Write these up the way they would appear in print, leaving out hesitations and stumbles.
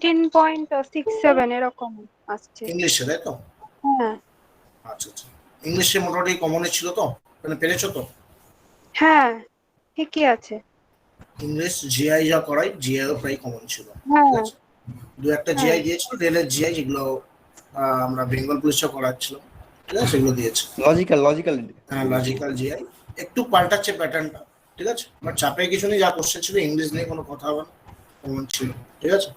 18.67 এরকম আসছে। ইংলিশে, তাই তো? হ্যাঁ আচ্ছা আচ্ছা, ইংলিশে মোটামুটি কমনে ছিল তো, মানে পেরেছো তো? হ্যাঁ ঠিকই আছে। ইংলিশ জিআই যা করাই, জিআইও প্রায় কমন ছিল, ঠিক হ্যাঁ আছে। দু একটা হ্যাঁ জিআই দিয়েছিল, রেলের জিআই, যেগুলো আমরা বেঙ্গল পুলিশে করাচ্ছিলাম, ঠিক আছে, সেগুলো দিয়েছে। লজিক্যাল হ্যাঁ, লজিক্যাল জিআই একটু পাল্টাচ্ছে প্যাটার্নটা, ঠিক আছে, বাট চাপে কিছু নেই, যা কোশ্চেন ছিল ইংলিশ নিয়ে কোনো কথা হবে না, কমন ছিল, ঠিক আছে।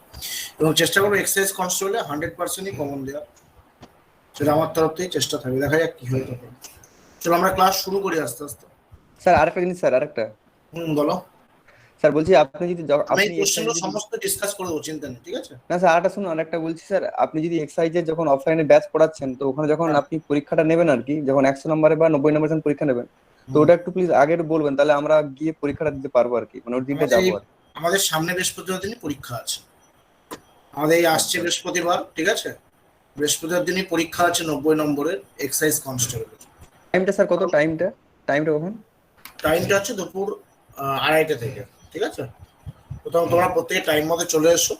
এবং চেষ্টা করবো এক্সারসাইজ কনস্টেবলে 100%ই কমন দেওয়ার, সেটা আমার তরফ থেকে চেষ্টা থাকবে, দেখা যাক কি হয় তখন। চলো আমরা ক্লাস শুরু করি আস্তে আস্তে। স্যার আরেকটা জিনিস, স্যার আরেকটা, বলো। স্যার বলছি আপনি যদি আমি এই আপনি কোশ্চেনগুলো এক্সারসাইজ যদি, সমস্ত ডিসকাস করে দেবো, চিন্তা নেই, ঠিক আছে। না স্যার আরেকটা শুনুন, আরেকটা বলছি স্যার, আপনি যদি এক্সারসাইজের যখন অফলাইনে ব্যাচ পড়াচ্ছেন, তো ওখানে যখন হ্যাঁ। আপনি পরীক্ষাটা নেবেন আর কি, যখন 100 নম্বরে বা 90 নম্বরে যখন পরীক্ষা নেবেন, তো হুম। ওটা একটু প্লিজ আগে একটু বলবেন, তাহলে আমরা গিয়ে পরীক্ষাটা দিতে পারবো আর কি, মানে ওই দিনটা আমাদের যাবো আর কি। আমাদের সামনে বৃহস্পতিবার দিনই পরীক্ষা আছে, আমাদের এই আসছে আচ্ছা বৃহস্পতিবার, ঠিক আছে। বৃহস্পতিবার দিনই পরীক্ষা আছে 90 নম্বরের এক্সারসাইজ কনস্টেবল। টাইমটা স্যার কত, টাইমটা কখন? টাইমটা হচ্ছে দুপুর 2:30 থেকে, ঠিক আছে। প্রথম তোমরা প্রত্যেকে টাইম মতো চলে এসো,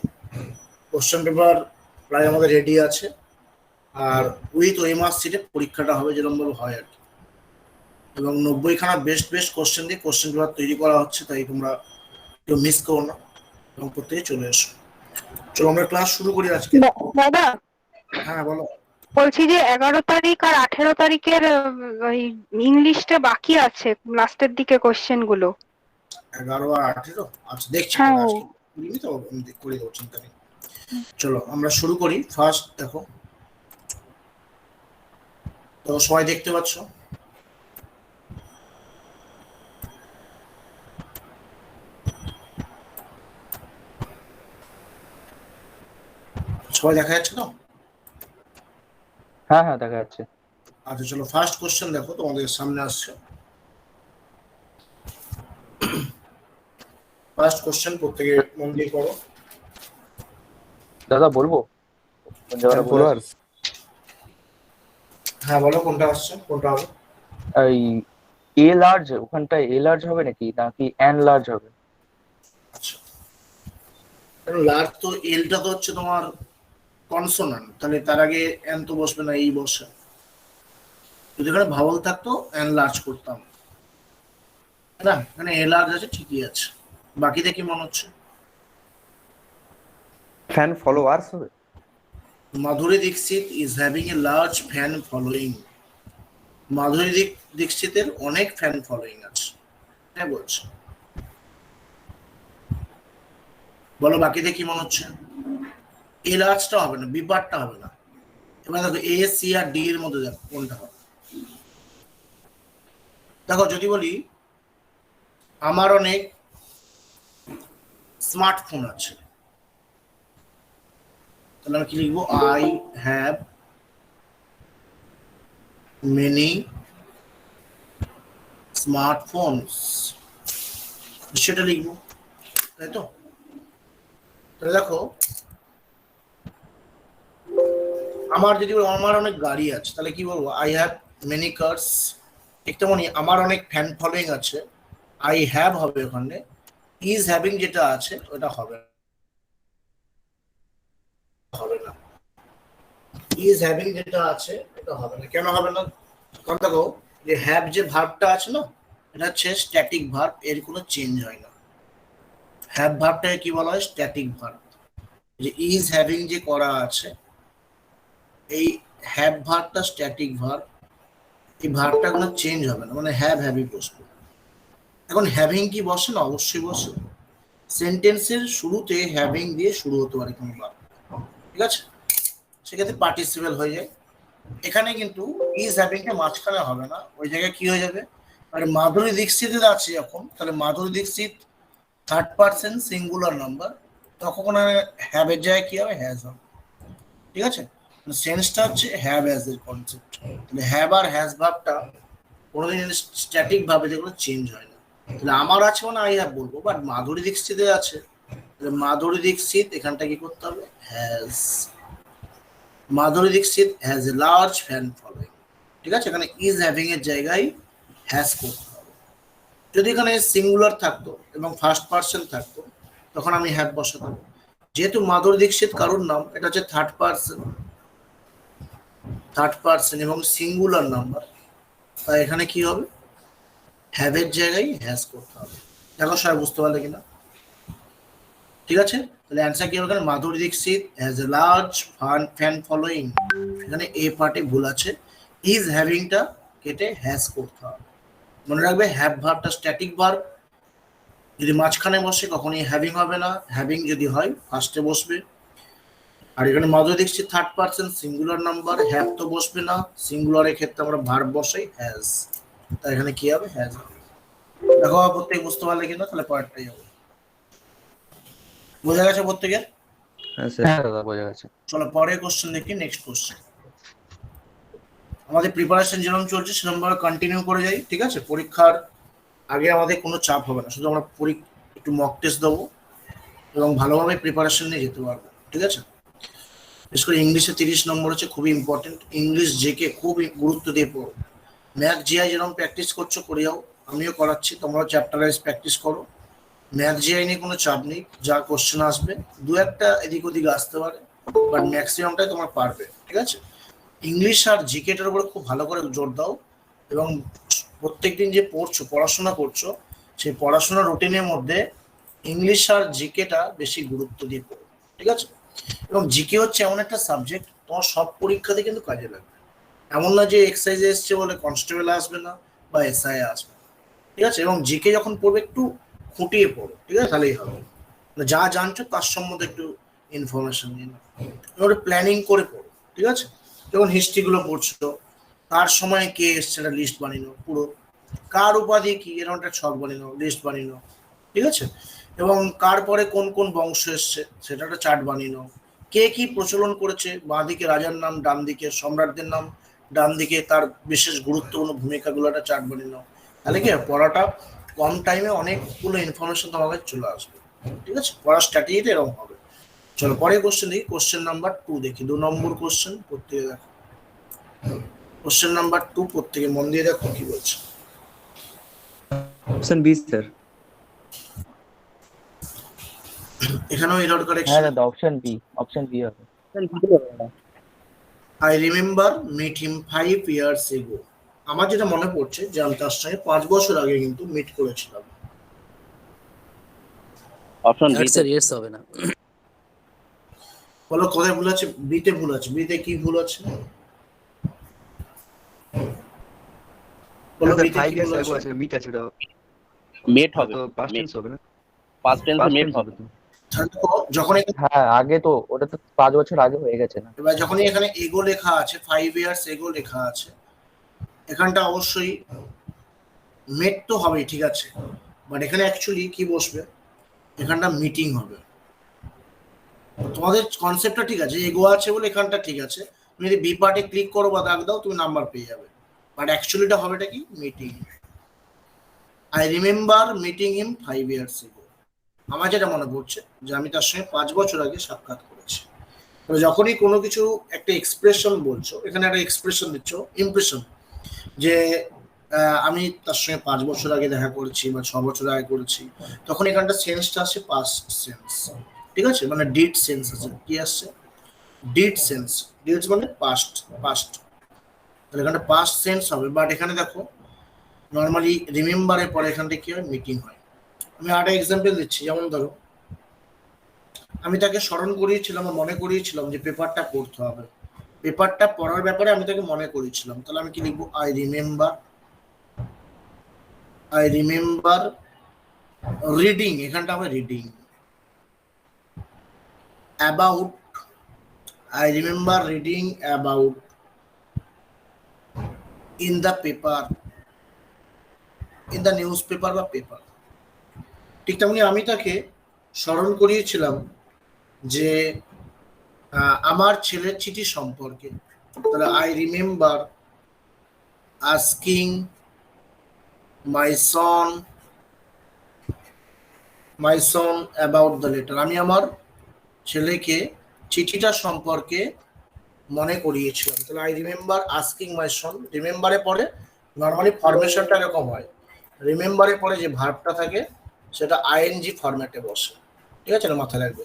কোশ্চেন পেপার প্রায় আমাদের রেডি আছে, আর উইথ ওএমআর সিটে পরীক্ষাটা হবে, যেরকম ভাবে হয় আর কি। এবং 90খানা বেস্ট বেস্ট কোশ্চেন দিয়ে কোশ্চেন পেপার তৈরি করা হচ্ছে, তাই তোমরা কেউ মিস করো না, এবং প্রত্যেকে চলে এসো। চলো আমরা ক্লাস শুরু করি আজকে। দাদা হ্যাঁ বলো। বলছি যে 11 তারিখ আর 18 তারিখের ওই ইংলিশটা বাকি আছে, লাস্টের দিকে কোশ্চেন গুলো। 11 আর 18, আচ্ছা দেখছি, হ্যাঁ পরে আজকে করিনি তো, আমি করে দেবো, চিন্তা নেই। চলো আমরা শুরু করি। ফার্স্ট দেখো, তো সবাই দেখতে পাচ্ছ? সবাই দেখা যাচ্ছে তো? হ্যাঁ হ্যাঁ দেখা যাচ্ছে। আচ্ছা চলো, ফার্স্ট কোশ্চেন দেখো তোমাদের সামনে আসছে। ফার্স্ট কোশ্চেন প্রত্যেকে মন দিয়ে করো। দাদা বলবো কোন জায়গাটা ভুল আছে? ফলোয়ার্স, হ্যাঁ বলো, কোনটা আসছে, কোনটা হবে? এই এ লার্জ, ওখানটায় এ লার্জ হবে নাকি নাকি এন লার্জ হবে? আচ্ছা, লার্জ তো, এলটা তো হচ্ছে তোমার কনসোনান্ট, তাহলে তার আগে এন তো বসবে না, এই বসে। যদি এখানে ভাওয়াল থাকতো এন লার্জ করতাম, তাই না? এখানে এ লার্জ আছে, ঠিকই আছে। বাকিতে কি মনে হচ্ছে? ফ্যান ফলোয়ার্স হবে। Madhuri Dixit is having a large fan following. Madhuri দীক্ষিতের অনেক ফ্যান ফলোয়িং আছে, হ্যাঁ বলছে। বলো বাকিতে কি মনে হচ্ছে? এ লার্জটা হবে না, বি পার্টটা হবে না। এবার দেখো এ, সি আর ডি এর মধ্যে দেখো কোনটা হবে। দেখো যদি বলি আমার অনেক স্মার্টফোন আছে, তাহলে আমি কি লিখবো? আই হ্যাভ মেনি স্মার্টফোনস, সেটা লিখবো, তাই তো? তাহলে দেখো, আমার যদি বলি আমার অনেক গাড়ি আছে, তাহলে কি বলবো? I have many curse. ঠিক তেমনই আমার অনেক ফ্যান ফলোয়িং আছে, আই হ্যাভ হবে ওখানে, ইজ হ্যাভিং যেটা আছে ওটা হবে হবে না। ইজ হ্যাভিং যেটা আছে এটা হবে না, কেন হবে না? কারণ দেখো, যে হ্যাভ যে ভার্বটা আছে না, এটা হচ্ছে স্ট্যাটিক ভার্ব, এর কোনো চেঞ্জ হয় না। হ্যাভ ভার্বটাকে কি বলা হয়? Static verb. যে ইজ হ্যাভিং যে করা আছে, এই হ্যাভ ভার্বটা স্ট্যাটিক ভার্ব, এই ভার্বটা কোনো চেঞ্জ হবে না, মানে হ্যাভ হ্যাভই বসবে। এখন হ্যাভিং কি বসে না? অবশ্যই বসে। সেন্টেন্সের শুরুতে হ্যাভিং দিয়ে শুরু হতে পারে কোনো ভার্ব, ঠিক আছে, সেক্ষেত্রে পার্টিসিপেল হয়ে যায়। এখানে কিন্তু ইজ হ্যাভিংটা মাঝখানে হবে না, ওই জায়গায় কি হয়ে যাবে? মানে মাধুরী দীক্ষিতের আছে যখন, তাহলে Madhuri Dixit third person singular number, তখন হ্যাভের জায়গায় কি হবে? হ্যাজ হবে, ঠিক আছে। সেন্সটা হচ্ছে হ্যাভ হ্যাজ এর কনসেপ্ট। তাহলে হ্যাভ আর হ্যাজ ভাবটা কোনোদিন স্ট্যাটিক ভাবে যেগুলো চেঞ্জ হয় না। তাহলে আমার আছে মানে আই হ্যাভ বলবো, বাট মাধুরী দীক্ষিতের আছে, তাহলে মাধুরী দীক্ষিত এখানটা কি করতে হবে? Has. Madhuri Dixit has a large fan following, ঠিক আছে, এখানে ইজ হ্যাভিং এর জায়গায় হ্যাজ করতে হবে। যদি এখানে সিঙ্গুলার থাকতো এবং ফার্স্ট পার্সন থাকতো, তখন আমি হ্যাভ বসাতাম। যেহেতু মাধুরী দীক্ষিত কারোর নাম, এটা হচ্ছে থার্ড পার্সন এবং সিঙ্গুলার নাম্বার, তাই এখানে কি হবে, হ্যাভের জায়গায় হ্যাজ করতে হবে। দেখো সবাই বুঝতে পারলে কিনা? ঠিক আছে, তাহলে অ্যান্সার কি হবে এখানে, Madhuri Dixit has a large fan following, এখানে এ পার্টে ভুল আছে, ইজ হ্যাভিংটা কেটে হ্যাজ করতে হবে। মনে রাখবে হ্যাভ ভার্বটা স্ট্যাটিক ভার্ব, যদি মাঝখানে বসে কখনই হ্যাভিং হবে না, হ্যাভিং যদি হয় ফার্স্টে বসবে। আর এখানে Madhuri Dixit third person singular number, have তো বসবে না, সিঙ্গুলারের ক্ষেত্রে আমরা ভার্ব বসাই হ্যাজ, তাই এখানে কি হবে, হ্যাজ হবে। দেখো প্রত্যেক বুঝতে পারলে কিনা, তাহলে পরেরটাই হবে। বোঝা গেছে প্রত্যেকের? হ্যাঁ স্যার। হ্যাঁ দাদা বোঝা গেছে। চলো পরের কোশ্চেন দেখি, নেক্সট কোশ্চেন। আমাদের প্রিপারেশন যেরকম চলছে সেরকম ভাবে কন্টিনিউ করে যাই, ঠিক আছে? পরীক্ষার আগে আমাদের কোনো চাপ হবে না, শুধু আমরা একটু মক টেস্ট দেবো এবং ভালোভাবে প্রিপারেশন নিয়ে যেতে পারবো, ঠিক আছে? বিশেষ করে ইংলিশে 30 নম্বর হচ্ছে খুবই ইম্পর্টেন্ট, ইংলিশ জেকে খুব গুরুত্ব দিয়ে পড়ো। ম্যাথ জিআই যেরকম প্র্যাকটিস করছো করে যাও, আমিও করাচ্ছি, তোমরাও চ্যাপ্টার ওয়াইজ প্র্যাকটিস করো। ম্যাথ জিআই নিয়ে কোনো চাপ নেই, যা কোশ্চেন আসবে দু একটা এদিক ওদিক আসতে পারে, বাট ম্যাক্সিমামটাই তোমরা পারবে, ঠিক আছে? ইংলিশ আর জিকেটার উপরে খুব ভালো করে জোর দাও এবং প্রত্যেকদিন যে পড়াশোনা করছো, সেই পড়াশোনার রুটিনের মধ্যে ইংলিশ আর জিকেটা বেশি গুরুত্ব দিয়ে পড়ো, ঠিক আছে? এবং জিকে হচ্ছে এমন একটা সাবজেক্ট তোমার সব পরীক্ষাতে কিন্তু কাজে লাগবে, এমন না যে এক্সাইজ এসছে বলে কনস্টেবল আসবে না বা এসআই আসবে, ঠিক আছে? এবং জিকে যখন পড়বে একটু খুঁটিয়ে পড়ো, ঠিক আছে? তাহলেই হবে, যা জানছো তার সম্বন্ধে একটু ইনফরমেশন নিয়ে নাও, এবার প্ল্যানিং করে পড়ো, ঠিক আছে? যখন হিস্ট্রিগুলো পড়ছো, কার সময় কে এসছে একটা লিস্ট বানিয়ে নাও পুরো, কার উপাধি কি এরকম একটা ছক বানিয়ে নাও, লিস্ট বানিয়ে নাও, ঠিক আছে? এবং কার পরে কোন কোন বংশ এসছে সেটা একটা চার্ট বানিয়ে নাও, কে কি প্রচলন করেছে, বাঁ দিকে রাজার নাম, ডান দিকে সম্রাটদের নাম, ডান দিকে তার বিশেষ গুরুত্বপূর্ণ ভূমিকাগুলো একটা চার্ট বানিয়ে নাও, তাহলে কি পড়াটা কম টাইমে অনেকগুলো ইনফরমেশন তোমার কাছে চলে আসবে, ঠিক আছে? পড়ার স্ট্র্যাটেজিটা এরকম হবে। চলো পরের কোশ্চেন দেখি, কোশ্চেন নাম্বার 2 দেখি, 2 নম্বর কোশ্চেন, প্রত্যেকে দেখো কোশ্চেন নাম্বার 2, প্রত্যেকে মন দিয়ে দেখো কি বলছে। Option B sir. এখানেও এরর হ্যাঁ কারেকশন। দাদা অপশন বি হবে। I remember meet him 5 years ago, আমার যেটা মনে পড়ছে যে আমি তার সঙ্গে 5 বছর আগে কিন্তু মিট করেছিলাম। অপশন বি স্যার ইয়েস হবে না। বলো কোথায় ভুল আছে, বিতে ভুল আছে, বিতে কি ভুল আছে বলো, বিতে কি ভুল আছে? আছে মিট আছে, ওটা মেট হবে, তো পাস্ট টেন্স হবে না? পাস্ট টেন্সে পাস্ট মেট টেন্স হবে। হবে তো। যখন হ্যাঁ আগে তো ওটা তো 5 বছর আগে হয়ে গেছে না? এবার যখনই এখানে এগো লেখা আছে, 5 years এগো লেখা আছে, এখানটা অবশ্যই মেট তো হবেই, ঠিক আছে? বাট এখানে অ্যাকচুয়ালি কি বসবে, এখানটা মিটিং হবে। তোমাদের কনসেপ্টটা ঠিক আছে, এগো আছে বলে এখানটা ঠিক আছে, তুমি যদি বি পার্টে ক্লিক করো বা দাগ দাও তুমি নাম্বার পেয়ে যাবে, বাট অ্যাকচুয়ালিটা হবেটা কি, meeting. I remember meeting him 5 years ago, আমার যেটা মনে পড়ছে যে আমি তার সঙ্গে 5 বছর আগে সাক্ষাৎ করেছি। যখনই কোনো কিছু একটা এক্সপ্রেশন বলছো, এখানে একটা এক্সপ্রেশন দিচ্ছ, ইমপ্রেশন, যে আমি তার সঙ্গে 5 বছর আগে দেখা করেছি বা 6 বছর আগে করেছি, তখন এখানটা সেন্সটা আসছে পাস্ট সেন্স, ঠিক আছে? মানে ডিড সেন্স আছে, কি আসছে, ডিড সেন্স, ডিডস মানে পাস্ট, তাহলে এখানটা পাস্ট সেন্স হবে। বাট এখানে দেখো নর্মালি রিমেম্বারের পরে এখানটা কি হয়, মিটিং হয়। আমি আরেকটা এক্সাম্পল দিচ্ছি, যেমন ধরো আমি তাকে স্মরণ করিয়েছিলাম বা মনে করিয়েছিলাম যে পেপারটা পড়তে হবে, পেপারটা পড়ার ব্যাপারে আমি তাকে মনে করিয়েছিলাম, তাহলে আমি কি লিখবো, আই রিমেম্বার রিডিং, এখানটা হবে reading. About, I remember reading about in the paper, in the news paper বা পেপার। ঠিক তেমনি আমি তাকে স্মরণ করিয়েছিলাম যে আমার ছেলের চিঠি সম্পর্কে, তাহলে I remember asking my Son about the letter, আমি আমার ছেলেকে চিঠিটা সম্পর্কে মনে করিয়েছিলাম, তাহলে আই রিমেম্বার আস্কিং মাই সন। রিমেম্বারে পরে নর্মালি ফরমেশনটা এরকম হয়, রিমেম্বারে পরে যে ভার্বটা থাকে সেটা আইএনজি ফরম্যাটে বসে, ঠিক আছে? না মাথায় রাখবে,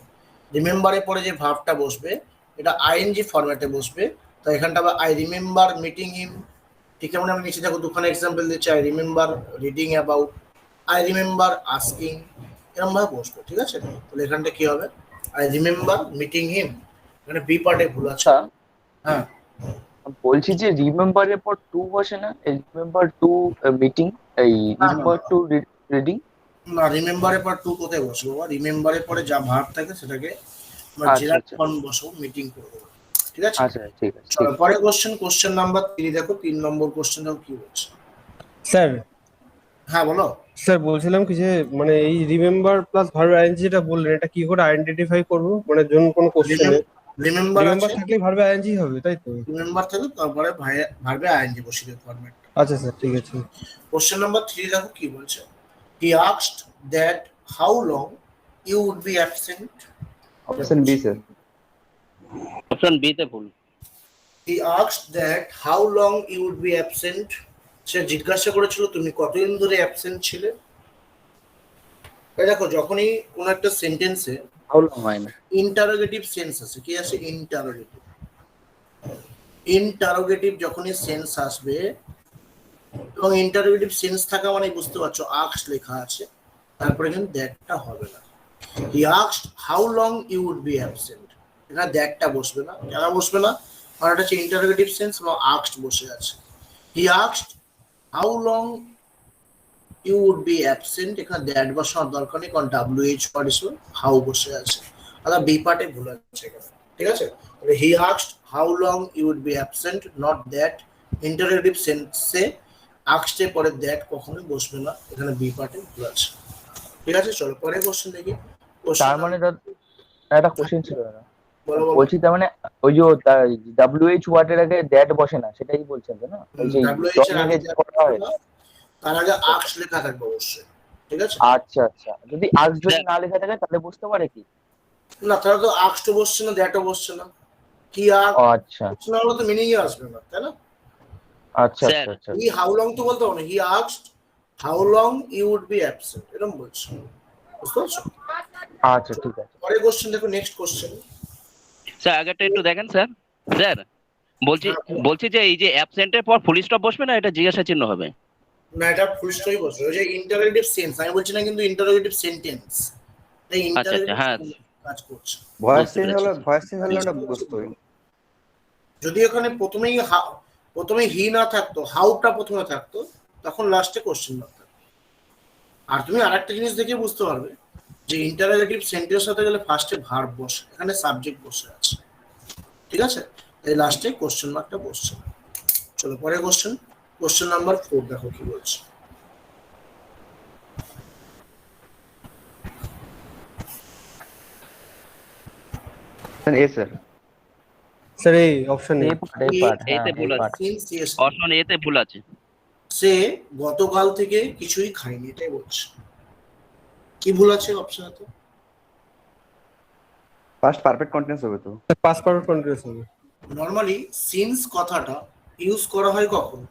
রিমেম্বারের পরে যে ভার্বটা বসবে এটা আইএনজি ফরম্যাটে বসবে। তো এখানটা আবার আই রিমেম্বার মিটিং হিম, ঠিক যেমন আমি নিচে দেখো দুখানে এক্সাম্পল দিচ্ছি, I remember reading about, I remember asking, এরকম ভাবে বসবে। ঠিক আছে, তাহলে এখানটা কি হবে, আই রিমেম্বার মিটিং হিম, এখানে বি পার্টে ভুল আছে। আচ্ছা, হ্যাঁ, বলছি যে রিমেম্বারের পর টু বসে না, রিমেম্বার টু মিটিং, এই না, রিমেম্বার টু রিডিং। না, রিমেম্বারের পর টু কোথায় বসবো বাবা? রিমেম্বারের পরে যা ভার্ব থাকে সেটাকে আমরা আচ্ছা জেনারেল আচ্ছা ফর্ম বসাবো, মিটিং করে দেবো। ঠিক আছে, আচ্ছা, ঠিক আছে ঠিক চলো আছে। পরে কোশ্চেন নাম্বার 3 দেখো, 3 নম্বর কোশ্চেন দেখো কি বলছে। স্যার হ্যাঁ বলো। স্যার বলছিলাম কি যে মানে এই রিমেম্বার প্লাস ভার্ব আইএনজি যেটা বললেন এটা কি করে আইডেন্টিফাই করব, মানে যখন কোনো কোশ্চেনে রিমেম্বার রিমেম্বার আছে, থাকলে ভার্বে আইএনজি হবে তাই তো? রিমেম্বার থাকে, তারপরে ভার্বে আইএনজি বসিয়ে দেবো ফরম্যাট। আচ্ছা স্যার ঠিক আছে। কোশ্চেন নাম্বার 3 দেখো কি বলছে। He asked that how long you would be absent. Option B sir. Option B তে ভুল। He asked that how long you would be absent. সে জিজ্ঞাসা করেছিল তুমি কতদিন ধরে অ্যাবসেন্ট ছিলে। এই দেখো যখনই কোন একটা সেন্টেন্সে হাউ লং হয় না। ইন্টারোগেটিভ সেন্স আছে, কি আছে, ইন্টারোগেটিভ, ইন্টারোগেটিভ যখনই সেন্স আসবে, এবং ইন্টারোগেটিভ সেন্স থাকা মানে বুঝতে পারছো আস্কড লেখা আছে, তারপরে কিন্তু দ্যাটটা হবে না। He asked how long you would be absent, এখানে দ্যাটটা বসবে না। কেন বসবে না? কারণ এটা হচ্ছে ইন্টারোগেটিভ সেন্স এবং আস্কড বসে আছে। He asked how long you would be absent, এখানে দ্যাট বসানোর দরকার নেই, কারণ WH পার্ট হিসেবে হাউ বসে আছে। আলাদা বি পার্টে ভুল আছে এখানে। ঠিক আছে, he asked how long you would be absent, not that. Interrogative সেন্সে আস্কডের পরে দ্যাট কখনোই বসবে না, এখানে বি পার্টে ভুল আছে। ঠিক আছে, চলো পরে কোশ্চেন দেখি। তার মানে একটা কোশ্চেন ছিল না, বলো বলো। বলছি তার মানে ওই যে WH ওয়ার্ডের আগে দ্যাট বসে না, সেটাই বলছেন তো না? ওই যে WH এর আগে ডমিনেট করা হয়। তার আগে আস্কড লেখা থাকবে অবশ্যই। ঠিক আছে, আচ্ছা আচ্ছা, যদি আজ যদি না লেখা থাকে তাহলে বুঝতে পারে কি? না তাহলে তো আস্কড বসছে না, দ্যাটও বসছে না, কি ও আস্কড আচ্ছা না হলে তো মিনিংই আসবে না, তাই না? আচ্ছা স্যার, আচ্ছা আচ্ছা হি হাউ লং তো বলতে হবে না, he asked how long you would be absent, এরকম বলছে। বুঝতে পারছো? আচ্ছা, ঠিক আছে। পরে কোশ্চেন দেখো, নেক্সট কোশ্চেন। স্যার আগেরটা একটু দেখেন স্যার। স্যার বলছি যে এই যে অ্যাবসেন্টের পর ফুল স্টপ বসবে না, এটা জিজ্ঞাসা চিহ্ন হবে। না, এটা ফুল স্টপই বসবে, ওই যে ইন্টারোগেটিভ সেন্স আমি বলছি না, কিন্তু ইন্টারোগেটিভ সেন্টেন্স, এই আচ্ছা ইন্টারোগেটিভ হ্যাঁ, কাজ করছে। ভয়েস বুঝতে চেঞ্জ পেরেছি। হলে ওটা বুঝতে যদি এখানে প্রথমেই হি না থাকতো, হাউটা প্রথমে থাকতো, তখন লাস্টে কোশ্চেন মার্ক থাকতো। আর তুমি আরেকটা জিনিস দেখে বুঝতে পারবে যে ইন্টারোগেটিভ সেন্টেন্স হতে গেলে ফার্স্টে ভার্ব বসে, এখানে সাবজেক্ট বসে আছে। ঠিক আছে, এই লাস্টে কোশ্চেন মার্কটা বসছে। চলো পরে কোশ্চেন নাম্বার 4 দেখো কি বলছে। এ স্যার। স্যার এই অপশন এ। এই পার্ট এইতে ভুল আছে। Since অপশন এতে ভুল আছে। সে গতকাল থেকে কিছুই খায়নি, এটাই বলছে। কি ভুল আছে অপশনেতে? ফার্স্ট পারফেক্ট কন্টিনিউয়াস হবে তো। পাস পারফেক্ট কন্টিনিউয়াস হবে। নর্মালি সিন্স কথাটা ইউজ করা হয় কখন?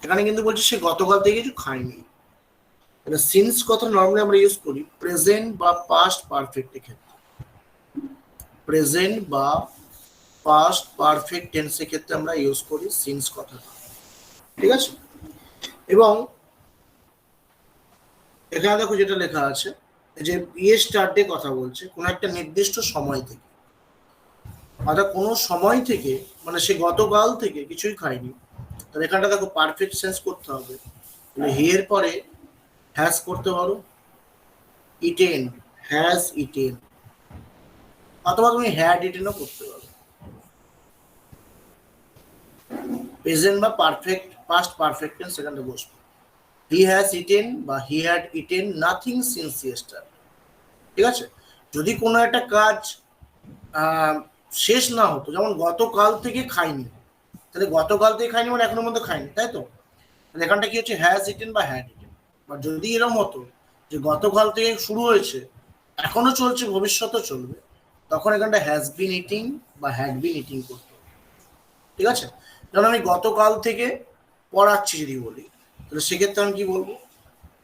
এখানে কিন্তু বলছে সে গতকাল থেকে কিছু খায়নি। এটা সিন্স কথা নর্মালি আমরা ইউজ করি প্রেজেন্ট বা পাস্ট পারফেক্ট ক্ষেত্রে। প্রেজেন্ট বা পাস্ট পারফেক্ট টেন্সের ক্ষেত্রে আমরা ইউজ করি সিন্স কথাটা। ঠিক আছে, এবং এখানে দেখো যেটা লেখা আছে যে স্টার্টে কথা বলছে কোন একটা নির্দিষ্ট সময় থেকে, অর্থাৎ কোনো সময় থেকে, মানে সে গতকাল থেকে কিছুই খায়নি। তাহলে এখানটা দেখো পারফেক্ট সেন্স করতে হবে, হি এর পরে হ্যাজ করতে পারো, ইটেন, হ্যাজ ইটেন, অথবা তুমি হ্যাড ইটেনও করতে পারো। প্রেজেন্ট বা পারফেক্ট পাস্ট পারফেক্ট টেন্স সেখানটা বসবে। হি হ্যাজ ইটেন বা he had eaten nothing since yesterday. ঠিক আছে, যদি কোনো একটা কাজ শেষ না হতো, যেমন গতকাল থেকে খাইনি, তাহলে গতকাল থেকে খাইনি মানে এখনো মধ্যে খাইনি, তাই তো? এখানটা কি হচ্ছে, হ্যাজ ইটেন বা হ্যাড ইটেন। বা যদি এরকম হতো যে গতকাল থেকে শুরু হয়েছে, এখনো চলছে, ভবিষ্যতেও চলবে, তখন এখানটা হ্যাজ বিন ইটিং বা হ্যাড বিন ইটিং করতে হবে। ঠিক আছে, যেমন আমি গতকাল থেকে পড়াচ্ছি যদি বলি, তাহলে সেক্ষেত্রে আমি কি বলবো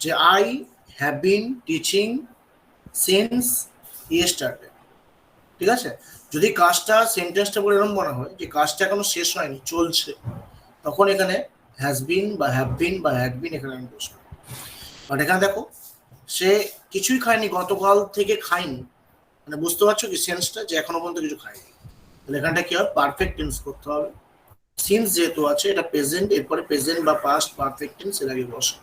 যে I have been teaching since yesterday. ঠিক আছে? যদি কাজটা সেন্টেন্সটা বলে এরকম মনে হয় যে কাজটা এখনো শেষ হয়নি, চলছে, তখন এখানে হ্যাজ বিন বা হ্যাভ বিন বা হ্যাড বিন এখানে আমি বসবো। বাট এখানে দেখো সে কিছুই খায়নি, গতকাল থেকে খায়নি, মানে বুঝতে পারছো কি সেন্সটা, যে এখনো পর্যন্ত কিছু খায়নি। তাহলে এখানটা কি হবে, পারফেক্ট টেন্স করতে হবে। সিন্স যেহেতু আছে এটা প্রেজেন্ট, এরপরে প্রেজেন্ট বা পাস্ট পারফেক্ট টেন্স এর আগে বসে।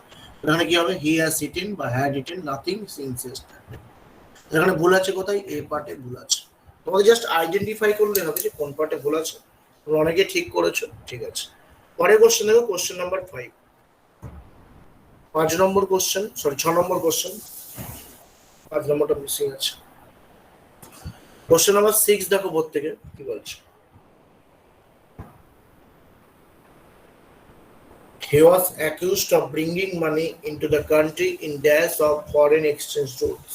এখানে কি হবে, হি হ্যাজ ইটেন বা had eaten nothing since yesterday. এখানে ভুল আছে কোথায়, এই পার্টে ভুল আছে। তোমাকে জাস্ট আইডেন্টিফাই করলে হবে যে কোন পার্টে ভুল আছে। তোমরা অনেকে ঠিক করেছো, ঠিক আছে। পরের কোশ্চেন দেখো, কোশ্চেন নাম্বার 5, 5 নম্বর কোশ্চেন, সরি 6 নম্বর কোশ্চেন, 5 নম্বরটা মিসিং আছে। কোশ্চেন নাম্বার 6 দেখো বোর্ড থেকে কি বলছে। He was accused of bringing money into the country in dash of foreign exchange rules.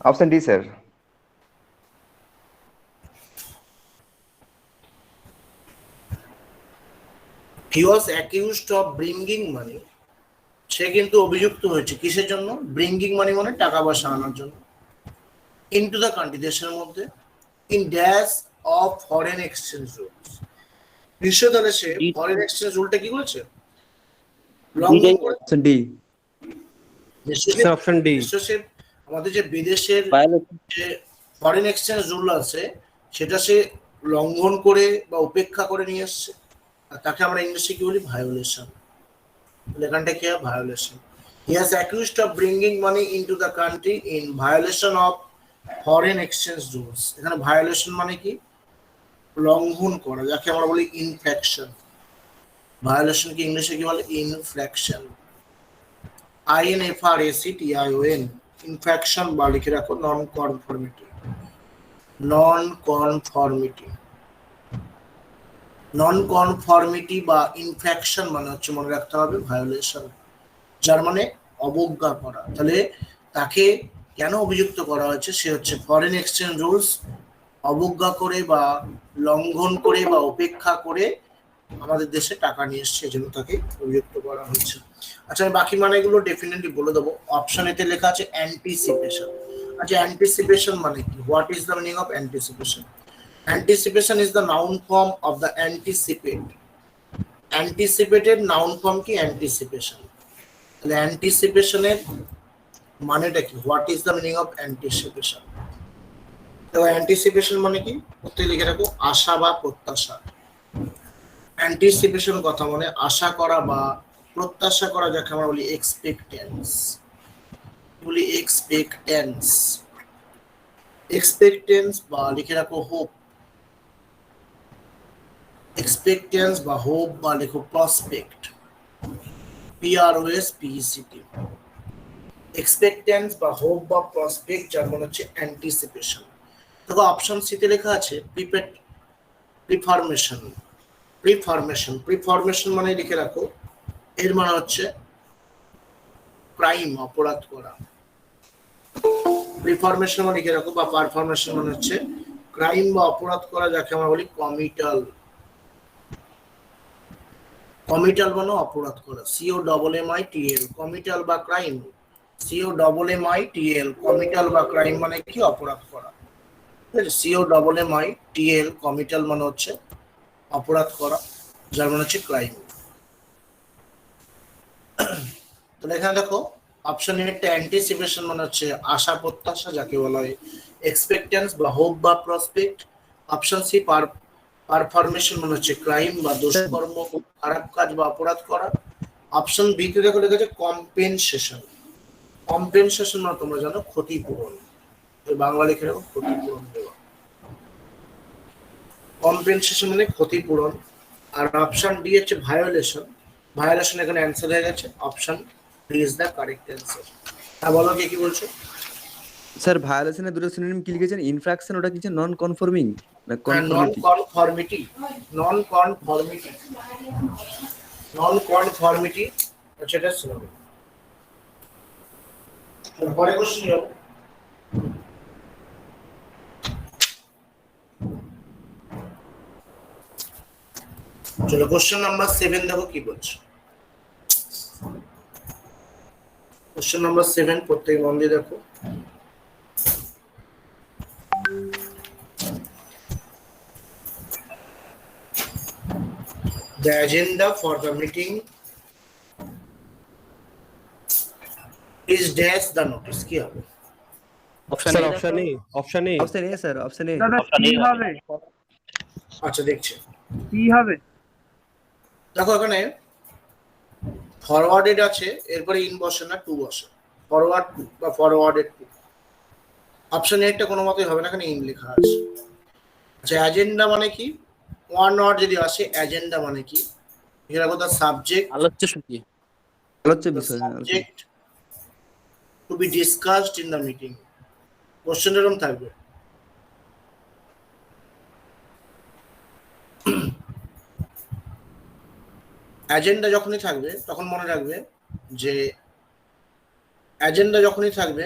Option D sir. He was accused of bringing money. সে কিন্তু অভিযুক্ত হয়েছে কিসের জন্য, ব্রিঙ্গিং মানি মানে টাকা পয়সা আনার জন্য, ইনটু দ্য কান্ট্রি দেশের মধ্যে, in dash of foreign exchange rules. নিশ্চয় তাহলে সে ফরেন এক্সচেঞ্জ রুলটা কি করেছে, লঙ্ঘন করে। অপশন ডি নিশ্চয় অপশন ডি। সে আমাদের যে বিদেশের যে ফরেন এক্সচেঞ্জ রুল আছে সেটা সে লঙ্ঘন করে বা উপেক্ষা করে নিয়ে এসছে, আর তাকে আমরা ইংলিশে কি বলি, ভায়োলেশন। এখানটা কি হয়, violation. He is accused of bringing money into the country in violation of foreign exchange rules. এখানে ভায়োলেশন মানে কি, লঙ্ঘন করা, যাকে আমরা বলি ইনফ্র্যাকশন। ভায়োলেশন কি ইংলিশে কি বলে, ইনফ্র্যাকশন। INFRACTION, ইনফ্র্যাকশন, বা লিখে রাখো নন কনফর্মিটি। নন কনফর্মিটি, নন কনফর্মিটি বা ইনফ্র্যাকশন মানে হচ্ছে, মনে রাখতে হবে, ভায়োলেশন, যার মানে অবজ্ঞা করা। তাহলে তাকে কেন অভিযুক্ত করা হয়েছে, সে হচ্ছে ফরেন এক্সচেঞ্জ রুলস অবজ্ঞা করে বা লঙ্ঘন করে বা উপেক্ষা করে আমাদের দেশে টাকা নিয়ে এসছে, এই জন্য তাকে অভিযুক্ত করা হয়েছে। আচ্ছা আমি বাকি মানেগুলো ডেফিনেটলি বলে দেবো। অপশন এতে লেখা আছে অ্যান্টিসিপেশন। আচ্ছা অ্যান্টিসিপেশন মানে কি, what is the meaning of anticipation? Anticipation is the noun form of the anticipate. Anticipated noun form কি, anticipation. তাহলে anticipation এর মানেটা কি, what is the meaning of anticipation? তো অ্যান্টিসিপেশন মানে কি, প্রত্যেক লিখে রাখো, আশা বা প্রত্যাশা। অ্যান্টিসিপেশন কথা মানে আশা করা বা প্রত্যাশা করা, যাকে আমরা বলি এক্সপেক্টেন্স। বলি এক্সপেক্টেন্স, এক্সপেক্টেন্স বা লিখে রাখো হোপ। এক্সপেক্টেন্স বা হোপ বা লেখো প্রসপেক্ট, PROSPECT। এক্সপেক্টেন্স বা হোপ বা প্রসপেক্ট, যার মানে হচ্ছে অ্যান্টিসিপেশন। দেখো অপশন সিতে লেখা আছে প্রিফরমেশন। প্রিফরমেশন, প্রিফরমেশন মানে লিখে রাখো, এর মানে হচ্ছে ক্রাইম, অপরাধ করা। প্রিফরমেশন মানে লিখে রাখো, বা পারফরমেশন মানে হচ্ছে ক্রাইম বা অপরাধ করা, যাকে আমরা বলি কমিটাল। কমিটাল মানে অপরাধ করা, COMMITAL, কমিটাল বা ক্রাইম, COMMITAL, কমিটাল বা ক্রাইম মানে কি, অপরাধ করা। COMMITAL, কমিটাল মানে হচ্ছে অপরাধ করা, যার মানে হচ্ছে ক্রাইম। তো এখানে দেখো অপশন একটা অ্যান্টিসিপেশন মানে হচ্ছে আশা প্রত্যাশা, যাকে বলা হয় এক্সপেক্টেন্স বা হোপ বা প্রসপেক্ট। অপশন সি পারফরমেশন মানে হচ্ছে ক্রাইম বা দুষ্কর্ম, খারাপ কাজ বা অপরাধ করা। অপশন বি তে দেখো লেখা আছে কম্পেনসেশন। কম্পেনসেশন মানে তোমরা জানো ক্ষতিপূরণ, বাংলা লিখে রাখো ক্ষতিপূরণ দেওয়া। কম্পেনসেশন মানে ক্ষতিপূরণ। আর অপশন ডি হচ্ছে ভায়োলেশন। ভায়োলেশন এখানে অ্যান্সার হয়ে গেছে, option D is the correct answer. হ্যাঁ বলো, কি বলছো? স্যার ভায়োলেশনের দুটো সিনোনিম কি লিখেছেন? ইনফ্র্যাকশন ওটা কি, নন কনফর্মিং না নন কনফর্মিটি? কনফর্মিটি, নন কনফর্মিটি, নন কনফর্মিটি, সেটা শুনবে। পরে কোশ্চেন যাবো। চলো কোশ্চেন নাম্বার 7 দেখো কি বলছে। কোশ্চেন নাম্বার 7 প্রত্যেক মন দিয়ে দেখো। The agenda for the meeting is dash the notice. কি হবে? Sir option A, option A. Option A sir, option A. দাদা Option কি A হবে? আচ্ছা দেখছি। কি হবে? দেখো এখানে ফরওয়ার্ডেড আছে, এরপরে ইন বসে না, টু বসে। ফরওয়ার্ড টু বা ফরওয়ার্ডেড টু। অপশন এ একটা কোনো মতেই হবে না, এখানে ইন লেখা আছে। আচ্ছা এজেন্ডা মানে কি? ওয়ান ওয়ার্ড যদি আসে এজেন্ডা মানে কি? এখানে কথা সাবজেক্ট, আলোচ্য সূচি। আলোচ্য the বিষয়। subject to be discussed in the meeting. Question এরকম থাকবে। এজেন্ডা যখনই থাকবে তখন মনে রাখবে যে এজেন্ডা যখনই থাকবে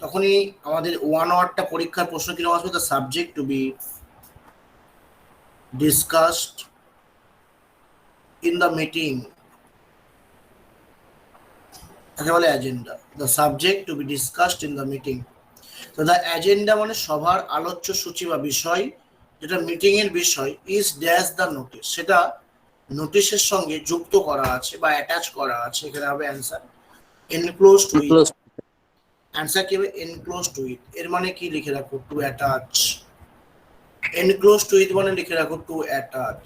তখনই আমাদের ওয়ান ওয়ার্ডটা পরীক্ষার প্রশ্ন কিরকম আসবে, the subject to B discussed in the meeting, তাকে বলে agenda. The subject to B discussed in the meeting. তো দ্য এজেন্ডা মানে সভার আলোচ্য সূচি বা বিষয়, যেটা মিটিং এর বিষয়, ইজ ড্যাশ দ্য নোটিস, সেটা নোটিশের সঙ্গে যুক্ত করা আছে বা অ্যাটাচ করা আছে। এখানে হবে answer enclose to it. Answer কি হবে? Enclose to it. এর মানে কি লিখে রাখো? To attach. Enclose to it মানে লিখে রাখো টু অ্যাটাচ,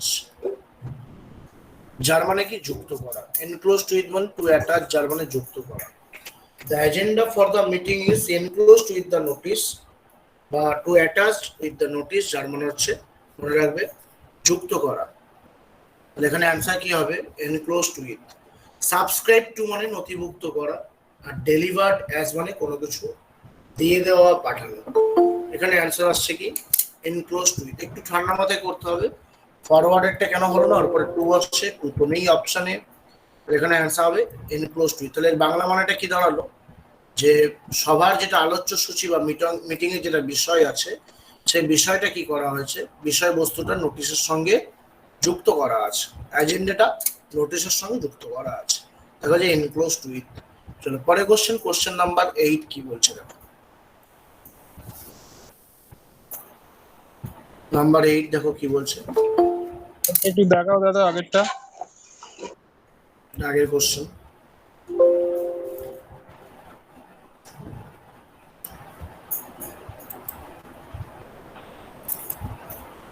যার মানে কি যুক্ত করা। এনক্লোজ টু ইট মানে টু অ্যাটাচ, যার মানে যুক্ত করা। The agenda for the meeting is enclosed with the notice বা to attach with the notice, যার মানে হচ্ছে মনে রাখবে যুক্ত করা। এখানে অ্যান্সার কি হবে? Enclose to it. Subscribe to মানে নথিভুক্ত করা, আর ডেলিভার্ড অ্যাজ মানে কোনো কিছু দিয়ে দেওয়া, পাঠানো। এখানে অ্যান্সার আসছে কি? এনক্লোজ টু ইট। একটু ঠান্ডা মাথায় করতে হবে। ফরওয়ার্ডেরটা কেন হলো না? ওর পরে টু আসছে, টু তো নেই অপশানে। এখানে অ্যান্সার হবে এনক্লোজ টু ইট। তাহলে এর বাংলা মানেটা কি দাঁড়ালো? যে সবার যেটা আলোচ্য সূচি বা মিটিং এর যেটা বিষয় আছে, সেই বিষয়টা কি করা হয়েছে? বিষয়বস্তুটা নোটিশের সঙ্গে যুক্ত করা আছে। এজেন্ডাটা নোটিশের সঙ্গে যুক্ত করা আছে। দেখা যায় এনক্লোজ টু ইট। চলো পরে কোশ্চেন, কোশ্চেন নাম্বার 8 কি বলছে দেখো। নাম্বার 8 দেখো কি বলছে। একটু দেখাও দাদা আগেরটা। আগের কোশ্চেন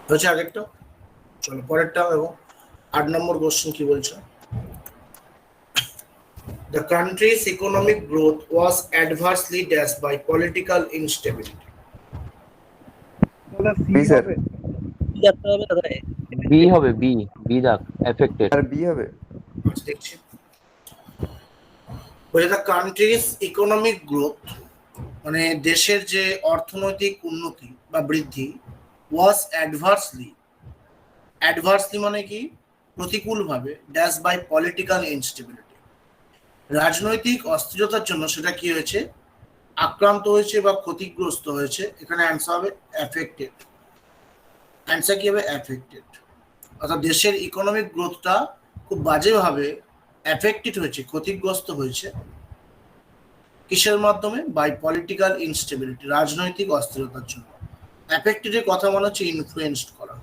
হচ্ছে আগেরটা। চলো পরেরটা এবং 8 নম্বর কোশ্চেন কি বলছে। The country's economic growth was adversely dashed by political instability. দাদা সি বি স্যার। হবে। বি হবে, বি। বি দাগ এফেক্টেড। আর বি হবে। আচ্ছা দেখছি। বলে the country's economic growth মানে দেশের যে অর্থনৈতিক উন্নতি বা বৃদ্ধি was adversely মানে কি? প্রতিকূলভাবে, ড্যাশ বাই পলিটিক্যাল ইনস্টেবিলিটি, রাজনৈতিক অস্থিরতার জন্য সেটা কি হয়েছে? আক্রান্ত হয়েছে বা ক্ষতিগ্রস্ত হয়েছে। এখানে অ্যান্সার হবে অ্যাফেক্টেড। অ্যান্সার কি হবে? অ্যাফেক্টেড। অর্থাৎ দেশের ইকোনমিক গ্রোথটা খুব বাজেভাবে অ্যাফেক্টেড হয়েছে, ক্ষতিগ্রস্ত হয়েছে। কিসের মাধ্যমে? বাই পলিটিক্যাল ইনস্টেবিলিটি, রাজনৈতিক অস্থিরতার জন্য। অ্যাফেক্টেডের কথা মনে হচ্ছে ইনফ্লুয়েন্সড করা।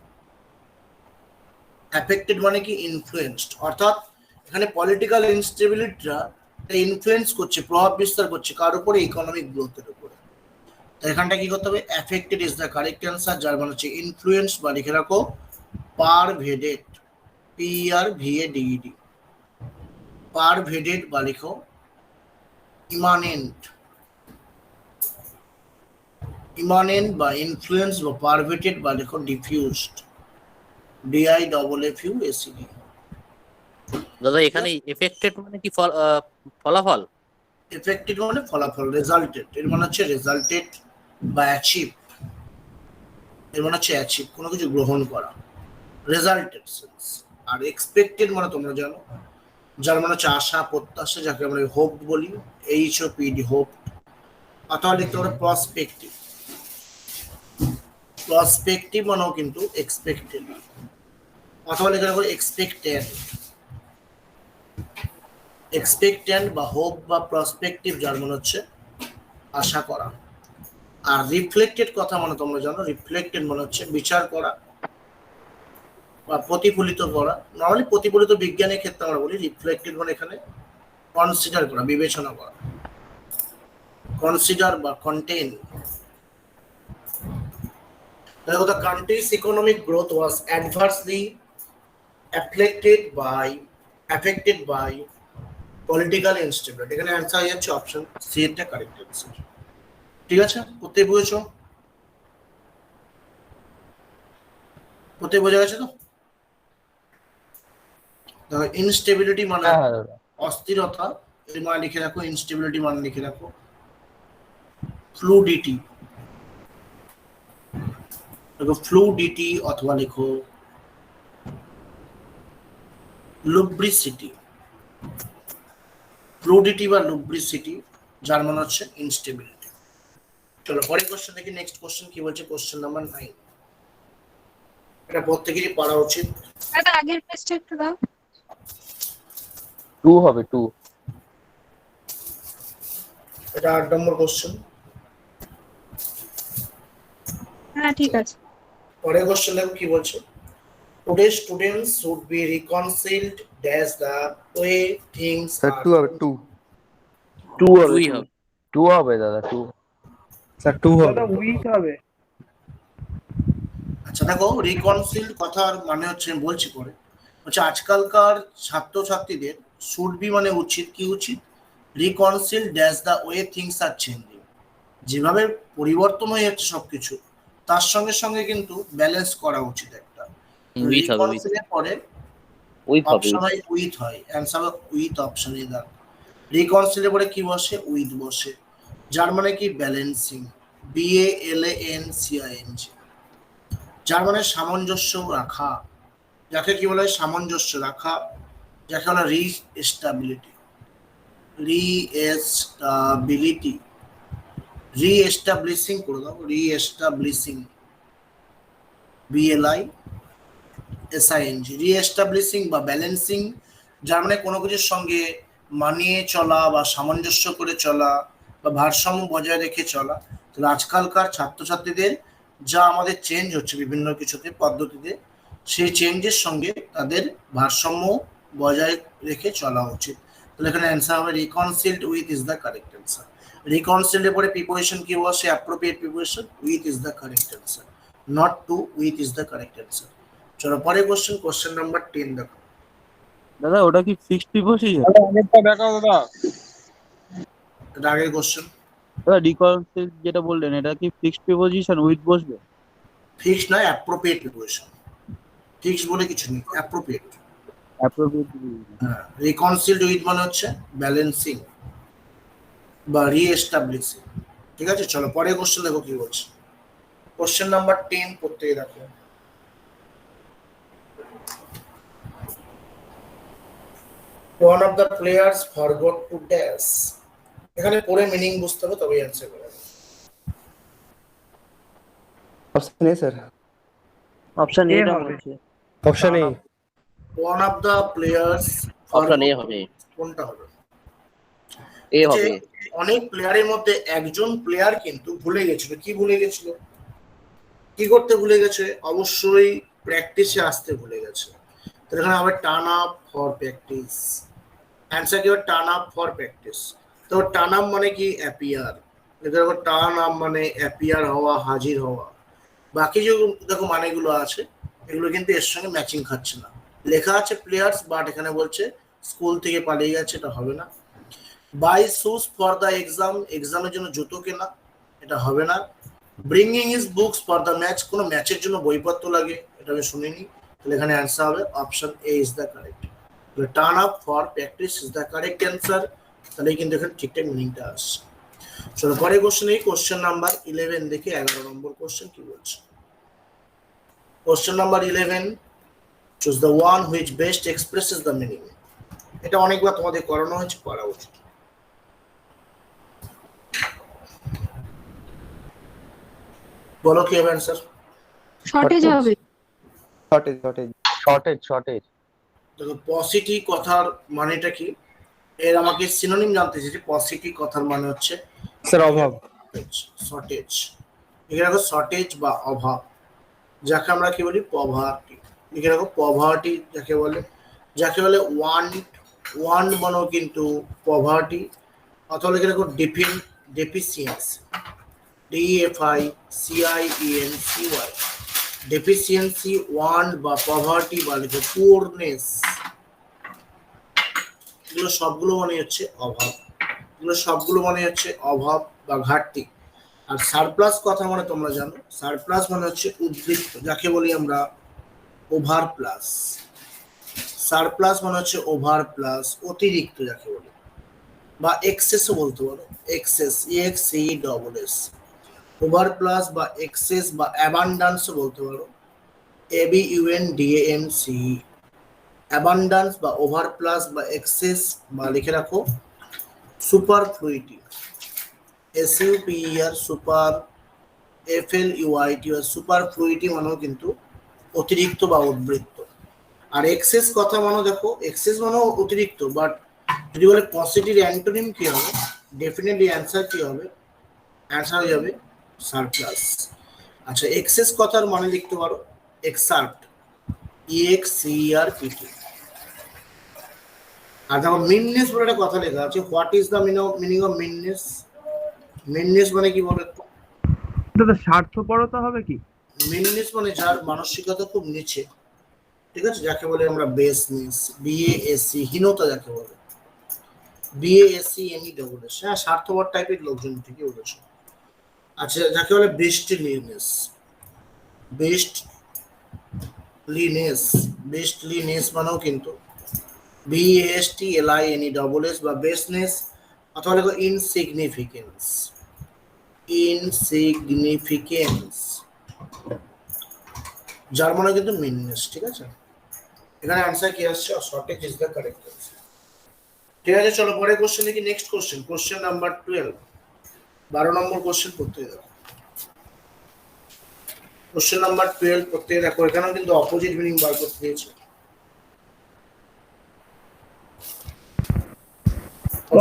অ্যাফেক্টেড মানে কি? ইনফ্লুয়েন্সড। অর্থাৎ এখানে পলিটিক্যাল ইনস্টেবিলিটিটা ইনফ্লুয়েন্স করছে, প্রভাব বিস্তার করছে কার উপরে? ইকোনমিক গ্রোথের উপরে। তো এখানটা কি করতে হবে? Affected is the correct answer, যার মানে হচ্ছে ইনফ্লুয়েন্স বা লিখে রাখো পারভেডেড, PRVADED, পারভেডেড বা লিখো ইমানেন্ট। ইমানেন্ট বা ইনফ্লুয়েন্স বা পারভেটেড বা লিখো ডিফিউজড, DIFFUSED। দাদা এখানে এফেক্টেড মানে কি ফলাফল? এফেক্টেড মানে ফলাফল, রেজাল্টেড এর মানে হচ্ছে রেজাল্টেড বা অ্যাচিভ, এর মানে হচ্ছে অ্যাচিভ, কোনো কিছু গ্রহণ করা, রেজাল্টেড সেন্স। আর এক্সপেক্টেড মানে তোমরা জানো, যার মানে হচ্ছে আশা, প্রত্যাশা, যাকে আমরা হোপ বলি, HOPD, হোপ। অথবা লিখতে পারো প্রসপেক্টিভ। প্রসপেক্টিভ মানেও কিন্তু এক্সপেক্টেড। অথবা লিখে রাখো এক্সপেক্টেড। এক্সপেক্টেন্ট বা হোপ বা প্রসপেক্টিভ, যার মানে হচ্ছে আশা করা। আর রিফ্লেক্টেড কথা মানে তোমরা জানো, রিফ্লেক্টেড মানে হচ্ছে বিচার করা। বা প্রতিফলিত করা, নর্মালি প্রতিফলিত বিজ্ঞানের ক্ষেত্রে আমরা বলি রিফ্লেক্টেড মানে এখানে কনসিডার করা, বিবেচনা করা, কনসিডার বা contain. The country's economic growth was adversely affected by political instability. এখানে অ্যান্সার হয়ে যাচ্ছে অপশন সি এরটা কারেক্ট অ্যান্সার। ঠিক আছে, কোথায় বুঝেছো? কোথায় বোঝা গেছে তো? দেখো ইনস্টেবিলিটি মানে হ্যাঁ হ্যাঁ দাদা। অস্থিরতা, এর মানে লিখে রাখো। ইনস্টেবিলিটি মানে লিখে রাখো ফ্লুইডিটি, দেখো ফ্লুইডিটি, অথবা লিখো লুব্রিসিটি। ফ্লুইডিটি বা লুব্রিসিটি, যার মানে হচ্ছে ইনস্টেবিলিটি। চলো পরের কোশ্চেন দেখি। নেক্সট কোশ্চেন কি বলছে? Question number 9। এটা প্রত্যেকেরই পড়া উচিত। দাদা আগের পেজটা একটু দাও। 2 হবে 2। এটা 8 নম্বর কোশ্চেন। হ্যাঁ ঠিক আছে। পরের কোশ্চেন দেখো কি বলছে। Today students should be reconciled dash the way things sir are. 2 হবে 2। 2 হবে দুই 2 হবে। 2 হবে দাদা 2। স্যার 2 দাদা হবে। উইক হবে। আচ্ছা দেখো রিকনসিল্ড কথার মানে হচ্ছে আমি বলছি পরে, হচ্ছে আজকালকার ছাত্রছাত্রীদের শুড বি মানে উচিত, কি উচিত? Reconcile dash the way things are changing, যেভাবে পরিবর্তন হয়ে যাচ্ছে সবকিছু তার সঙ্গে সঙ্গে কিন্তু ব্যালেন্স করা উচিত একটা। উইথ হবে, উইথ। রিকনসিলের পরে উইথ হবে অপশন হয় উইথ হয়, অ্যান্সার উইথ অপশন এ দাও। রিকনসিলের পরে কি বসে? উইথ বসে, যার মানে কি ব্যালেন্সিং, BALANCING, যার মানে সামঞ্জস্য রাখা, যাকে কি বলে? সামঞ্জস্য রাখা, যাকে বলে রিস্টাবিলিটি, রিএস্টাবিলিটি, রিএস্টাবলিশিং করে দাও, রিএস্টাবলিশিং, BLISING, রিএস্টাবলিশিং বা ব্যালেন্সিং, যার মানে কোনো কিছুর সঙ্গে মানিয়ে চলা বা সামঞ্জস্য করে চলা বা ভারসাম্য বজায় রেখে চলা। তো আজকালকার ছাত্রছাত্রীদের যা আমাদের চেঞ্জ হচ্ছে বিভিন্ন কিছুতে, পদ্ধতিতে, সেই চেঞ্জের সঙ্গে তাদের ভারসাম্য বজায় রেখে চলা উচিত। তাহলে এখানে অ্যান্সার হবে reconciled with is the correct answer. রিকনসিল্ডের পরে প্রিপোজিশন কি বসে? Appropriate preposition, with is the correct answer, not to, with is the correct answer. চলো পরে কোশ্চেন, কোশ্চেন নাম্বার 10 দেখো। দাদা ওটা কি ফিক্সড প্রিপোজিশন? দাদা আগেরটা দেখাও দাদা। এটা আগের কোশ্চেন। দাদা রিকনসিল যেটা বললেন এটা কি ফিক্সড প্রিপোজিশন উইথ বসবে? ফিক্স নয়, অ্যাপ্রোপ্রিয়েট প্রিপোজিশন। ফিক্স বলে কিছু নেই, অ্যাপ্রোপ্রিয়েট। অ্যাপ্রোপ্রিয়েট। হ্যাঁ, রিকনসিল্ড উইথ মানে হচ্ছে ব্যালেন্সিং বা রিএস্টাবলিশিং। ঠিক আছে, চলো পরে কোশ্চেন দেখো কি বলছে। কোশ্চেন নাম্বার 10 প্রত্যেকে দেখো। One of the players forgot to dash. এখানে পরে মিনিং বুঝতে হবে তবেই অ্যান্সার করা যাবে। Option A sir. Option A এটা হবে। বলছে। Option A. One of the players option A forgot- হবে, কোনটা হবে? এ যে হবে। অনেক প্লেয়ারের মধ্যে একজন প্লেয়ার কিন্তু ভুলে গেছিল। কি ভুলে গেছিল? কি করতে ভুলে গেছে? অবশ্যই প্র্যাকটিসে আসতে ভুলে গেছে। তো এখানে হবে turn up for practice. Answer কি হবে? Turn up for practice. তো টার্ন আপ মানে কি? অ্যাপিয়ার। দেখো টার্ন আপ মানে অ্যাপিয়ার হওয়া, হাজির হওয়া। বাকি যে দেখো মানেগুলো আছে এগুলো কিন্তু এর সঙ্গে ম্যাচিং খাচ্ছে না। লেখা আছে প্লেয়ার্স, বাট এখানে বলছে স্কুল থেকে পালিয়ে গেছে, এটা হবে না। Buy shoes for the exam, এক্সামের জন্য জুতো কেনা, এটা হবে না। Bringing is books for the match, কোনো ম্যাচের জন্য বইপত্র লাগে, এটা আমি শুনিনি। তাহলে এখানে অ্যান্সার হবে option A is the correct. Turn up for practice is the correct answer. তাহলে কিন্তু এখানে ঠিকঠাক মিনিংটা আসছে। চলো পরে কোশ্চেন, এই কোশ্চেন নাম্বার 11 দেখে 11 নম্বর কোশ্চেন কি বলছে। Question number 11, choose the one which best expresses the meaning. এটা অনেকবার তোমাদের করানো হয়েছে, করা উচিত। বলো কি হবে অ্যান্সার? শর্টেজ হবে। Shortage shortage. শর্টেজ। দেখো পসিটিভ কথার মানেটা কি? এর আমাকে সিনোনিম জানতে চাইছি। পসিটিভ কথার মানে হচ্ছে স্যার অভাব। শর্টেজ। এখানে দেখো শর্টেজ বা অভাব, যাকে আমরা কি বলি? পভার্টি। লিখে রাখো পভার্টি যাকে বলে ওয়ান্ট মানেও কিন্তু পভার্টি, অথবা লিখে রাখো ডেফিসিয়েন্সি, DEFICIENCY, ডেফিসিয়েন্সি, ওয়ান্ট বা পভার্টি বা লিখো পুয়ারনেস, এগুলো সবগুলো মানে হচ্ছে অভাব, এগুলো সবগুলো মানে হচ্ছে অভাব বা ঘাটতি। আর সারপ্লাস কথা মানে তোমরা জানো, সারপ্লাস মানে হচ্ছে উদ্বৃত্ত, যাকে বলি আমরা ওভার প্লাস। সারপ্লাস মানে হচ্ছে ওভার প্লাস, অতিরিক্ত যাকে বলি, বা এক্সেসও বলতে পারো, এক্সেস, EXCESS, ওভার প্লাস বা এক্সেস বা অ্যাবান্ডান্সও বলতে পারো, ABUNDANCE, অ্যাবান্ডান্স বা ওভার প্লাস বা এক্সেস, বা লিখে রাখো সুপারফ্লুইটি, SUPER, সুপার, FLUIT, সুপারফ্লুইটি মানেও কিন্তু অতিরিক্ত বা উদ্বৃত্ত। আর এক্সেস কথা মানে দেখো, এক্সেস মানেও অতিরিক্ত, বাট যদি বলে পজিটিভ অ্যান্টোনিম কি হবে, ডেফিনেটলি অ্যান্সার কি হবে, অ্যান্সার হয়ে যাবে সারপ্লাস। আচ্ছা, এক্সেস কথার মানে লিখতে পারো এক্সার্ট, EXCERPT। আর দেখো মিননেস বলে একটা কথা লেখা আছে, what is the meaning of মিননেস? মিননেস মানে কি বলো একটু? দাদা স্বার্থপরতা হবে কি? মিননেস মানে যার মানসিকতা খুব নিচে, ঠিক আছে, যাকে বলে আমরা বেসনেস, BASE, হীনতা যাকে বলে, BASENESS, হ্যাঁ, স্বার্থপর টাইপের লোকজন, ঠিকই বলেছো। আচ্ছা, যাকে বলে বেস্টলিনেস মানেও কিন্তু BASTLINESS বা বেসনেস, অথবা লেখো ইনসিগনিফিকেন্স, যার মানে কিন্তু মিননেস, ঠিক আছে। এখানে আনসার কি আসছে? সঠিক ইজ দ্য কারেক্ট আনসার। ঠিক আছে, চলো পরের কোশ্চেন দেখি। নেক্সট কোশ্চেন নাম্বার 12, 12 নম্বর কোশ্চেন করতে দেখো। কোশ্চেন নাম্বার 12 করতে দেখো, এখানেও কিন্তু অপোজিট মিনিং বার করতে দিয়েছে।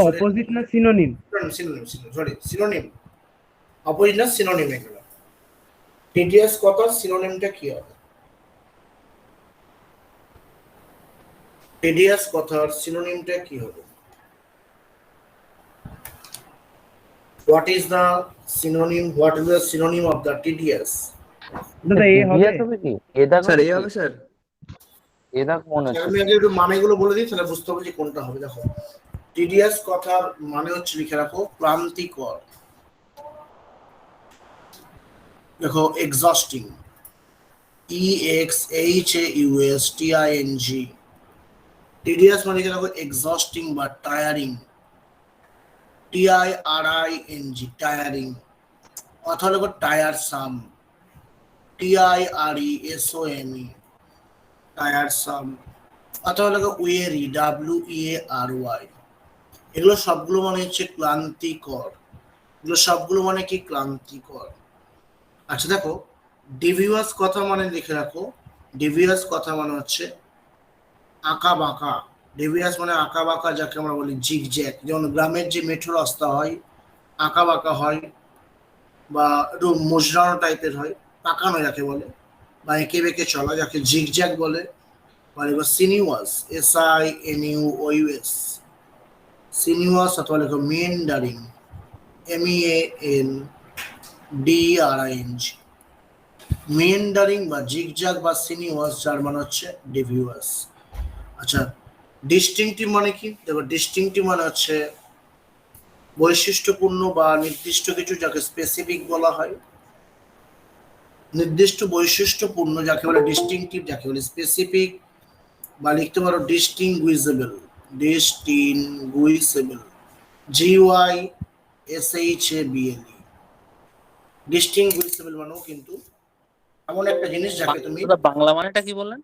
অপোজিট না সিনোনিম? সিনোনিম, অপোজিট না সিনোনিম। এগুলো টিডিএস কথার সিনোনিমটা কি হবে? টিডিএস কথার সিনোনিমটা কি হবে? What is the synonym of the tedious? দাদা এ হবে। TDS হবে কি? এদাক স্যার এই হবে স্যার। এদাক মনে হচ্ছে। আমি আগে একটু মানেগুলো বলে দিই, তাহলে বুঝতে হবে যে কোনটা হবে। দেখো, টিডিএস কথার মানে হচ্ছে, লিখে রাখো ক্লান্তিকর। দেখো এক্সস্টিং, EXHAUSTING, টিডিএস মানে লিখে রাখো এক্সস্টিং বা টায়ারিং, TIRING, টায়ারিং, অথবা লেখো টায়ারসাম, TIRESOME, টায়ারসাম, অথবা লেখো ওয়েরি, WEARY। এগুলো সবগুলো মানে হচ্ছে ক্লান্তিকর, এগুলো সবগুলো মানে কি? ক্লান্তিকর। আচ্ছা দেখো, ডিভিয়াস কথা মানে লিখে রাখো, ডিভিয়াস কথা মানে হচ্ছে আঁকা বাঁকা। ডিভিয়াস মানে আঁকা বাঁকা, যাকে আমরা বলি জিগজ্যাগ। যেমন গ্রামের যে মেঠো রাস্তা হয়, আঁকা বাঁকা হয়, বা একটু মোজরানো টাইপের হয়, পাকানো যাকে বলে, বা এঁকে বেঁকে চলা, যাকে জিগজ্যাগ বলে। বা লেখো সিনিউয়াস, SINUOUS, সিনিউয়াস, অথবা লেখো মেন্ডারিং, MEANDRING, মেন্ডারিং বা জিগজ্যাগ বা সিনিউয়াস, যার মানে হচ্ছে ডিভিয়াস। আচ্ছা, ডিস্টিংটিভ মানে কি? দেখো, ডিস্টিংটিভ মানে হচ্ছে বৈশিষ্ট্যপূর্ণ বা নির্দিষ্ট কিছু, যাকে স্পেসিফিক বলা হয়। নির্দিষ্ট বৈশিষ্ট্যপূর্ণ যাকে বলে ডিস্টিংটিভ, যাকে বলে স্পেসিফিক, বা লিখতে পারো ডিস্টিংগুইজেবল, GYSHABLE, ডিস্টিংগুইজেবল মানেও কিন্তু এমন একটা জিনিস যাকে তুমি দাদা বাংলা মানেটা কি বললেন?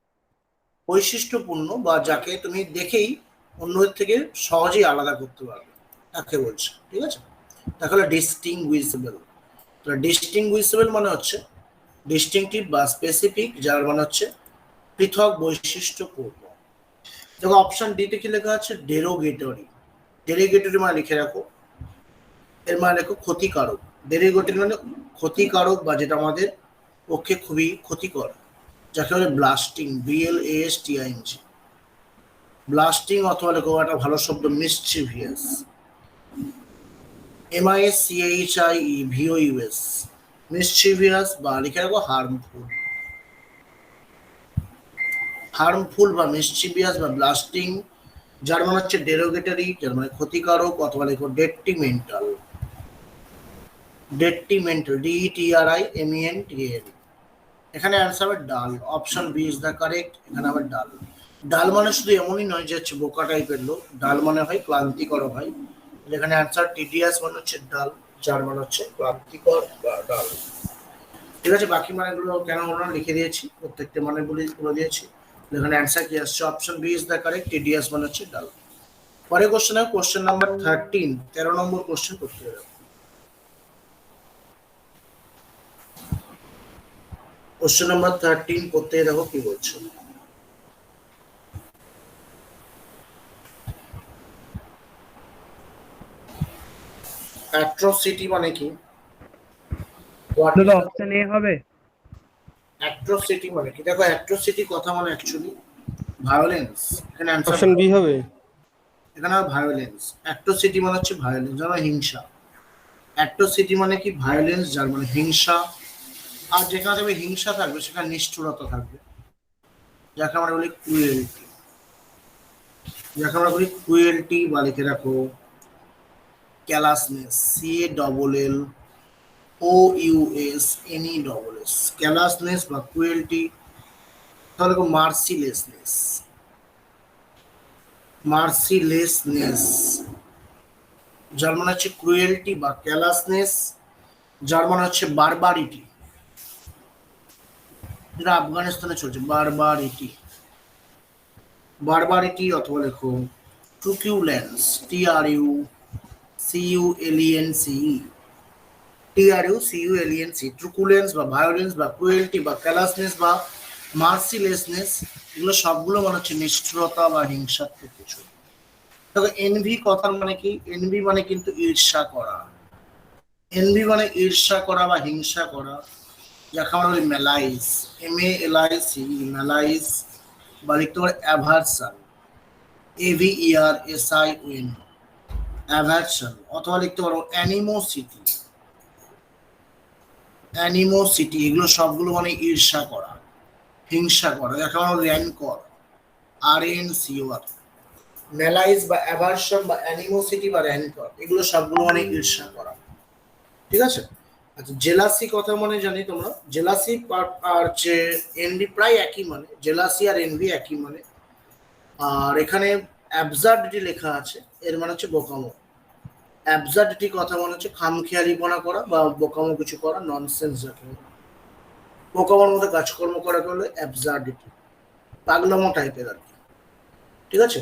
বৈশিষ্ট্যপূর্ণ, বা যাকে তুমি দেখেই অন্যদের থেকে সহজেই আলাদা করতে পারবে, তাকে বলছে, ঠিক আছে। তাহলে ডিস্টিংগুইজেবল, ডিস্টিংগুইজেবল মানে হচ্ছে ডিস্টিংটিভ বা স্পেসিফিক, যার মানে হচ্ছে পৃথক বৈশিষ্ট্যপূর্ণ। দেখো অপশন ডিতে কি লেখা আছে? ডেরোগেটরি। ডেরোগেটরি মানে লিখে রাখো, এর মানে লেখো ক্ষতিকারক। ডেরোগেটরি মানে ক্ষতিকারক, বা যেটা আমাদের পক্ষে খুবই ক্ষতিকর, যাকে বলে ব্লাস্টিং, BLASTING। ব্লাস্টিং অথবা লেখো একটা ভালো শব্দ মিসচিভিয়াস, MISCHIEVOUS, মিসচিভিয়াস বা লিখে রাখো হার্মফুল। হার্মফুল বা মিসচিভিয়াস বা ব্লাস্টিং, যার মানে হচ্ছে ডেরোগেটরি, যার মানে ক্ষতিকারক, অথবা লেখো ডেট্রিমেন্টাল। Detrimental, DETRIMENTAL। এখানে অ্যান্সার হবে dull, option B is the correct. এখানে হবে ডাল। ডাল মানে শুধু এমনই নয় যে হচ্ছে বোকা টাইপের লোক, ডাল মানে হয় ক্লান্তিকর হয়। এখানে অ্যান্সার টিডিয়াস মানে হচ্ছে ডাল, যার মানে হচ্ছে ক্লান্তিকর বা ডাল। ঠিক আছে, বাকি মানেগুলো কেন আমরা লিখে দিয়েছি, প্রত্যেকটা মানে বলে দিয়েছি। এখানে অ্যান্সার কি আসছে, option B is the correct, tedious মানে হচ্ছে ডাল। পরে কোশ্চেন হয় কোশ্চেন নাম্বার 13, 13 নম্বর কোশ্চেন করতে হবে। কোশ্চেন নাম্বার 13 করতে দেখো কি বলছো। অ্যাট্রোসিটি মানে কি? দাদা অপশন এ হবে। অ্যাট্রোসিটি মানে কি? দেখো অ্যাট্রোসিটি কথা মানে অ্যাকচুয়ালি ভায়োলেন্স। এখানে অ্যান্সার অপশন বি হবে। এখানে হবে ভায়োলেন্স। অ্যাট্রোসিটি মানে হচ্ছে ভায়োলেন্স, যেমন হিংসা। অ্যাট্রোসিটি মানে কি? ভায়োলেন্স, যার মানে হিংসা। আর যেখানে যাবে হিংসা থাকবে সেখানে নিষ্ঠুরতা থাকবে, যাকে আমরা বলি ক্রুয়েলটি। যাকে আমরা বলি ক্রুয়েলটি বা লিখে রাখো ক্যালাসনেস, CALLOUSNESS, ক্যালাসনেস বা ক্রুয়েলটি। তাহলে মার্সিলেসনেস, মার্সিলেসনেস, যার মানে হচ্ছে ক্রুয়েলটি বা ক্যালাসনেস, যার মানে হচ্ছে বারবারিটি, যেটা আফগানিস্তানে চলছে, বারবারিটি। বারবারিটি অথবা লেখো ট্রুকুলেন্স, TRUCULENCE, ট্রুকুলেন্স বা ভায়োলেন্স বা ক্রুয়েলটি বা ক্যালাসনেস বা মার্সিলেসনেস, এগুলো সবগুলো মানে হচ্ছে নিষ্ঠুরতা বা হিংসাত্মক কিছু। দেখো এনভি কথার মানে কি? এনভি মানে কিন্তু ঈর্ষা করা। এনভি মানে ঈর্ষা করা বা হিংসা করা, যাকে আমরা বলি ম্যালাইজ, MALICE, ম্যালাইজ, বা লিখতে পারে অ্যাভারশন, AVERSION, অ্যাভারশন, অথবা লিখতে পারো অ্যানিমোসিটি। অ্যানিমোসিটি এগুলো সবগুলো মানে ঈর্ষা করা, হিংসা করা, যাকে আমরা র্যানকর, RANCOR। ম্যালাইজ বা অ্যাভারশন বা অ্যানিমোসিটি বা র্যানকর, এগুলো সবগুলো মানে ঈর্ষা করা। ঠিক আছে। আচ্ছা, জেলাসি কথা মানে জানি তোমরা, জেলাসি আর যে এনভি প্রায় একই মানে, জেলাসি আর এনভি একই মানে। আর এখানে অ্যাবসার্ডিটি লেখা আছে, এর মানে হচ্ছে বোকামো। অ্যাবসার্ডিটি কথা মানে হচ্ছে খামখেয়ালিপনা করা বা বোকামো কিছু করা, ননসেন্স যাকে বলে। বোকামোর মধ্যে কাজকর্ম করা হলো অ্যাবসার্ডিটি, পাগলামো টাইপের আর কি। ঠিক আছে,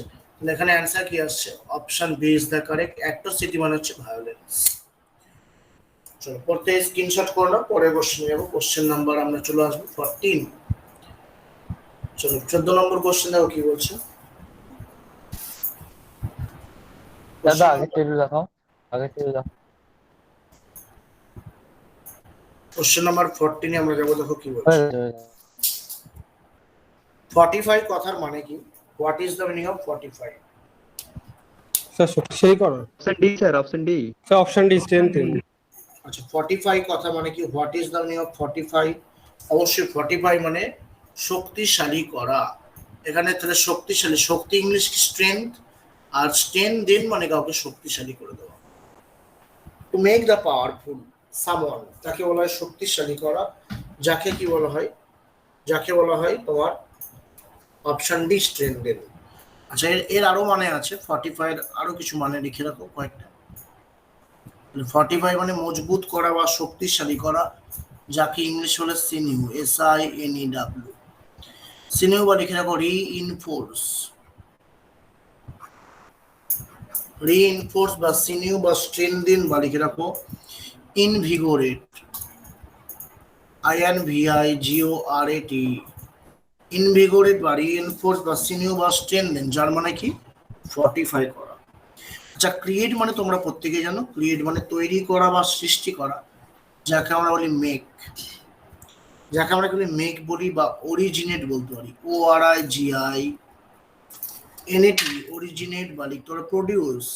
এখানে অ্যান্সার কি আসছে, option B is the correct. Atrocity মানে হচ্ছে ভায়োলেন্স। চলো পড়তে স্ক্রিনশট করে নাও, পরে কোশ্চেন যাবো। কোশ্চেন নাম্বার আমরা চলে আসবো 14। চলো 14 নম্বর কোশ্চেন দেখো কি বলছে। দাদা আগের টেবিল দেখাও, আগের টেবিল দেখাও। কোশ্চেন নাম্বার 14 আমরা যাবো, দেখো কি বলছে। 45 কথার মানে কি? What is the meaning of 45? Sir শক্তিশালী করো। Option D sir, option D. Sir option D strengthen. আচ্ছা 45 কথা মানে কি? What is the meaning of 45? অবশ্যই 45 মানে শক্তিশালী করা। এখানে তাহলে শক্তিশালী, শক্তি ইংলিশ কি? স্ট্রেংথ। আর স্ট্রেংথেন মানে কাউকে শক্তিশালী করে দেওয়া। To make the powerful someone, তাকে বলা হয় শক্তিশালী করা। যাকে কি বলা হয়? যাকে বলা হয় তোমার অপশন ডি স্ট্রেংথেন। আচ্ছা এর আরো মানে আছে, 45 এর আরো কিছু মানে লিখে রাখো কয়েকটা। 45 মানে মজবুত করা বা শক্তিশালী করা, যাকে ইংলিশ বলে সিনিউ, SINEW। সিনিউ বা লিখে রাখো রিইনফোর্স, রিইনফোর্স বা সিনিউ বা স্ট্রেংথেন বা লিখে রাখো ইনভিগোরেট, INVIGORAT, ইনভিগোরেট বা রিইনফোর্স বা সিনিউ বা স্ট্রেংথেন, যার মানে কি 45 করা। আচ্ছা ক্রিয়েট মানে তোমরা প্রত্যেকে জানো, ক্রিয়েট মানে তৈরি করা বা সৃষ্টি করা, যাকে আমরা বলি মেক, যাকে আমরা এখানে মেক বলি বা অরিজিনেট বলতে পারি, ORIGINAT, অরিজিনেট বা লিখতে পারো প্রডিউস।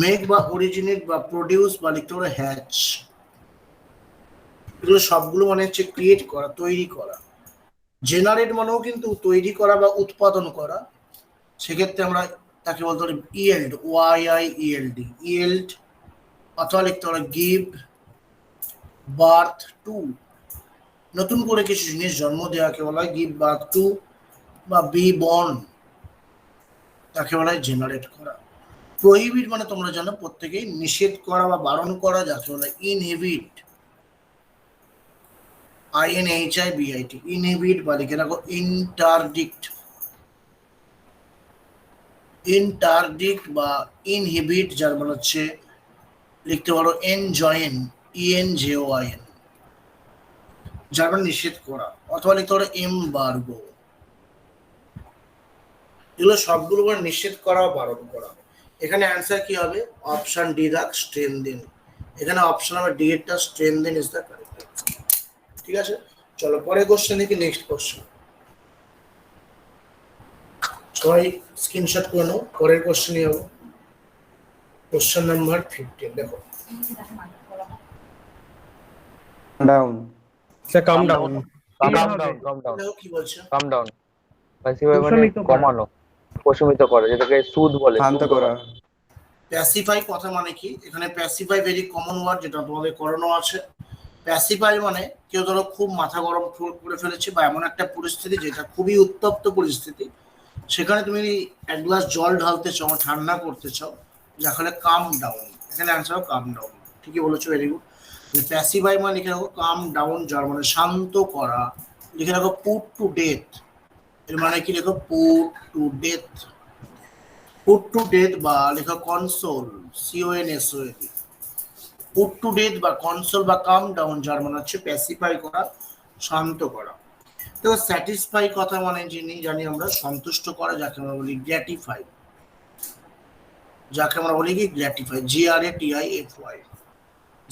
মেক বা অরিজিনেট বা প্রডিউস বা লিখতে পারো হ্যাচ। এগুলো সবগুলো মানে হচ্ছে ক্রিয়েট করা, তৈরি করা। জেনারেট মানেও কিন্তু তৈরি করা বা উৎপাদন করা, সেক্ষেত্রে আমরা তাকে বলতে পারি ইয়েল্ড, YIELD, অথবা লিখতে পারো গিভ বার্থ টু, নতুন করে কিছু জিনিস জন্ম দেওয়াকে বলা হয় গিভ বার্থ টু, বা বি বর্ন তাকে বলা হয় জেনারেট করা। প্রহিবিট মানে তোমরা জানো প্রত্যেকেই নিষেধ করা বা বারণ করা, যাকে বলা হয় ইনহিবিট, INHIBIT, ইনহিবিট বা লিখে রাখো ইন্টারডিক্ট বা ইনহিবিট, যার মানে হচ্ছে লিখতে পারো এনজয়েন, ENJOIN, যার মানে নিষেধ করা, অথবা লিখতে পারো এমবার্গো। এগুলো সবগুলো মানে নিষেধ করা বা বারণ করা। এখানে অ্যান্সার কি হবে? অপশন ডি রাখ, স্ট্রেনদেন। এখানে অপশন হবে ডি এরটা, স্ট্রেনদেন ইজ দ্য কারেক্ট। ঠিক আছে, চলো পরের কোশ্চেন দেখি। নেক্সট কোশ্চেন সবাই স্ক্রিনশট করে নাও, পরের কোশ্চেনে যাবো। কোশ্চেন নাম্বার 15 দেখো। ডাউন। স্যার কাম ডাউন। দেখো কি বলছে। কাম ডাউন প্যাসিফাই মানে প্রশমিত করা। কমানো, প্রশমিত করে, যেটাকে সুদ বলে। শান্ত করা। প্যাসিফাই কথা মানে কি? এখানে প্যাসিফাই ভেরি কমন ওয়ার্ড, যেটা তোমাদের করানো আছে। প্যাসিফাই মানে কেউ ধরো খুব মাথা গরম করে ফেলেছে, বা এমন একটা পরিস্থিতি যেটা খুবই উত্তপ্ত পরিস্থিতি, সেখানে তুমি এক গ্লাস জল ঢালতে চাও, ঠান্ডা করতে চাও, যাকে কাম ডাউন। এখানে অ্যান্সার কাম ডাউন, ঠিকই বলেছো, ভেরি গুড। প্যাসিফাই মানে লিখে রাখো কাম ডাউন, যার মানে শান্ত করা। লিখে রাখো পুট টু ডেথ, এর মানে কি লেখো put to death, put to death, বা লেখো console, CONSOL। Put to death বা কনসোল বা কাম ডাউন, যার মানে হচ্ছে প্যাসিফাই করা, শান্ত করা। তো স্যাটিসফাই কথা মানে জানি আমরা সন্তুষ্ট করা, যাকে আমরা বলি গ্র্যাটিফাই, যাকে আমরা বলি কি গ্র্যাটিফাই,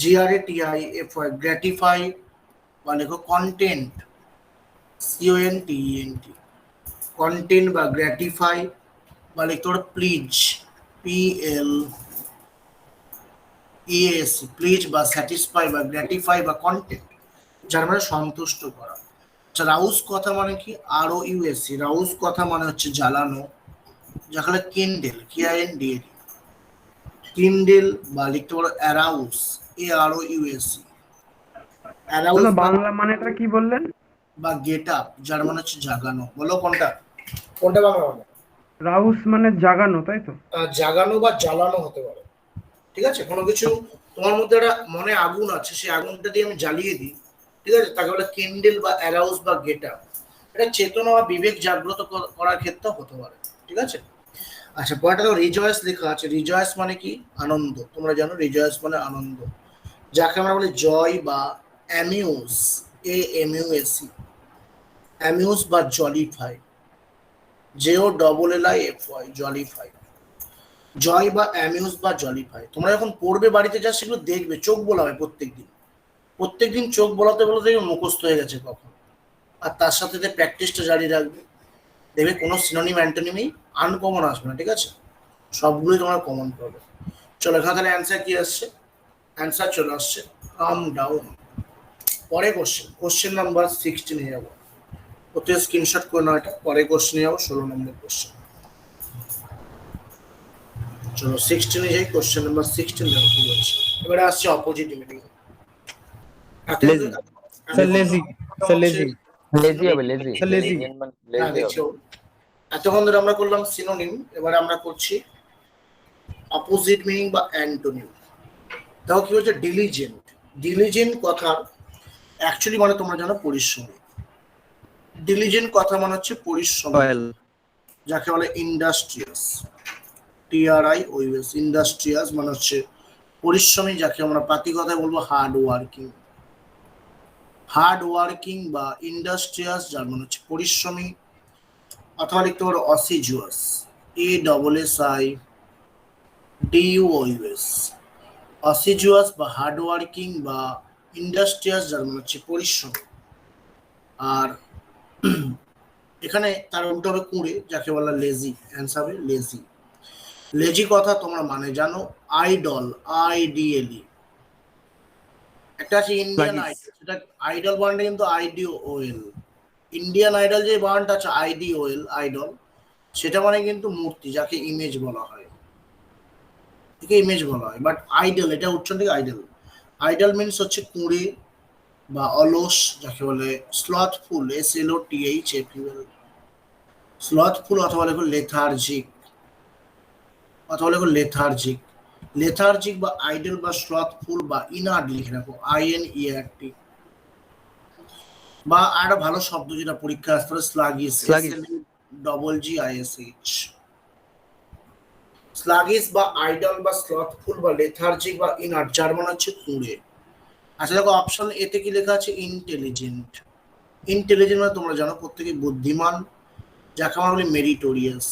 GRATIFY, গ্র্যাটিফাই, বা লেখো কন্টেন্ট, CONTENT, কন্টেন্ট বা গ্র্যাটিফাই, বা লিখতে পারো প্লিজ, PLEAS, প্লিজ বা স্যাটিসফাই বা গ্র্যাটিফাই বা কন্টেন্ট, যার মানে সন্তুষ্ট করা। আচ্ছা, রাউস কথা মানে কি? ROUS, রাউস কথা মানে হচ্ছে জ্বালানো, যাকে কিন্ডেল, KINDL, কিন্ডেল, বা লিখতে পারো অ্যারাউস, AROUS, অ্যারাউস দাদা বাংলা মানেটা কি বললেন? বা গেট আপ, যার মানে হচ্ছে জাগানো। বলো কোনটা কোনটা বাংলা মানে? রাউস মানে জাগানো, তাই তো? জাগানো বা জ্বালানো হতে পারে। ঠিক আছে, কোনো কিছু তোমার মধ্যে একটা মনে আগুন আছে, সেই আগুনটা দিয়ে আমি জ্বালিয়ে দিই, ঠিক আছে, তাকে বলে কিন্ডেল বা অ্যারাউস বা গেট আপ। এটা চেতনা বা বিবেক জাগ্রত করার ক্ষেত্রে হতে পারে। ঠিক আছে, আচ্ছা পরেরটা তো রিজয়েস লেখা আছে। রিজয়েস মানে কি? আনন্দ। তোমরা জানো রিজয়েস মানে আনন্দ, যাকে আমরা বলি জয় বা অ্যামিউজ, AMUS, অ্যামিউজ বা জলিফাই, JOLLIFY, জলিফাই। জয় বা অ্যামিউজ বা জলিফাই তোমরা যখন পড়বে বাড়িতে যা সেগুলো দেখবে, চোখ বোলাবে প্রত্যেকদিন চোখ বোলাতে বলতে মুখস্থ হয়ে গেছে কখন। আর তার সাথে প্র্যাকটিসটা জারি রাখবে, দেখবে কোনো সিনোনিম অ্যান্টোনিমই আনকমন আসবে না। ঠিক আছে, সবগুলোই তোমরা কমন পাবে। চলো এখানে তাহলে অ্যান্সার কি আসছে? অ্যান্সার চলে আসছে কাম ডাউন। পরে কোশ্চেন নাম্বার 16 যাবো, প্রত্যেক স্ক্রিনশট করে নাও এটা। পরে কোশ্চেনে যাবো, 16 নম্বর কোশ্চেন। চলো 16 যাই, কোশ্চেন নাম্বার 16 দেখো কি বলছে। এবারে আসছে opposite meaning. Lazy. Sir lazy, sir lazy, lazy হবে, লেজি, স্যার লেজি। লেজি হবে। এতক্ষণ ধরে আমরা করলাম সিনোনিম, এবারে আমরা করছি অপোজিট মিনিং বা অ্যান্টোনিম। দেখো কি হচ্ছে ডিলিজেন্ট। ডিলিজেন্ট কথা অ্যাকচুয়ালি মানে তোমরা জানো পরিশ্রমী। ডিলিজেন্ট কথা মানে হচ্ছে পরিশ্রমী, যাকে বলে ইন্ডাস্ট্রিয়াস, TRIOUS, ইন্ডাস্ট্রিয়াস মানে হচ্ছে পরিশ্রমী, যাকে আমরা পাতি কথায় বলবো হার্ড ওয়ার্কিং বা ইন্ডাস্ট্রিয়াস, যার মানে হচ্ছে পরিশ্রমী। অথবা লিখতে পারো অসিজুয়াস, ASSIDUOUS, অসিজুয়াস বা হার্ড ওয়ার্কিং বা ইন্ডাস্ট্রিয়াস যার মানে হচ্ছে পরিশ্রম। আর এখানে তার উল্টো হবে কুঁড়ে, যাকে বলা লেজি। অ্যান্সার হবে লেজি। লেজি কথা তোমরা মানে জানো, আইডল, আইডিএলই। একটা আছে ইন্ডিয়ান Sluggish. আইডল, সেটা আইডল বান্ডে কিন্তু আইডিওএল। ইন্ডিয়ান আইডল যে বান্ডটা আছে আইডিওএল, আইডল, সেটা মানে কিন্তু মূর্তি, যাকে ইমেজ বলা হয়, একে ইমেজ বলা হয়। বাট আইডল, এটা উচ্চারণ থেকে আইডল। আইডল মিনস হচ্ছে কুঁড়ে বা অলস, যাকে বলে স্লথফুল, SLOTHFUL, স্লথফুল, অথবা লেখো লেথার্জিক, অথবা লেখো লেথার্জিক। লেথার্জিক বা আইডল বা স্লথফুল বা ইনার্ট লিখে রাখো, INERT। বা আরেকটা ভালো শব্দ যেটা পরীক্ষা আসতে পারে, স্লাগিস, Sluggish. SLGISH। স্লাগিস বা আইডল বা স্লথফুল বা লেথার্জিক বা ইনার্ট, যার মানে হচ্ছে কুঁড়ে। আচ্ছা দেখো, অপশন এতে কি লেখা আছে? ইন্টেলিজেন্ট। ইন্টেলিজেন্ট মানে তোমরা জানো প্রত্যেকে বুদ্ধিমান, যাকে আমরা বলি মেরিটোরিয়াস।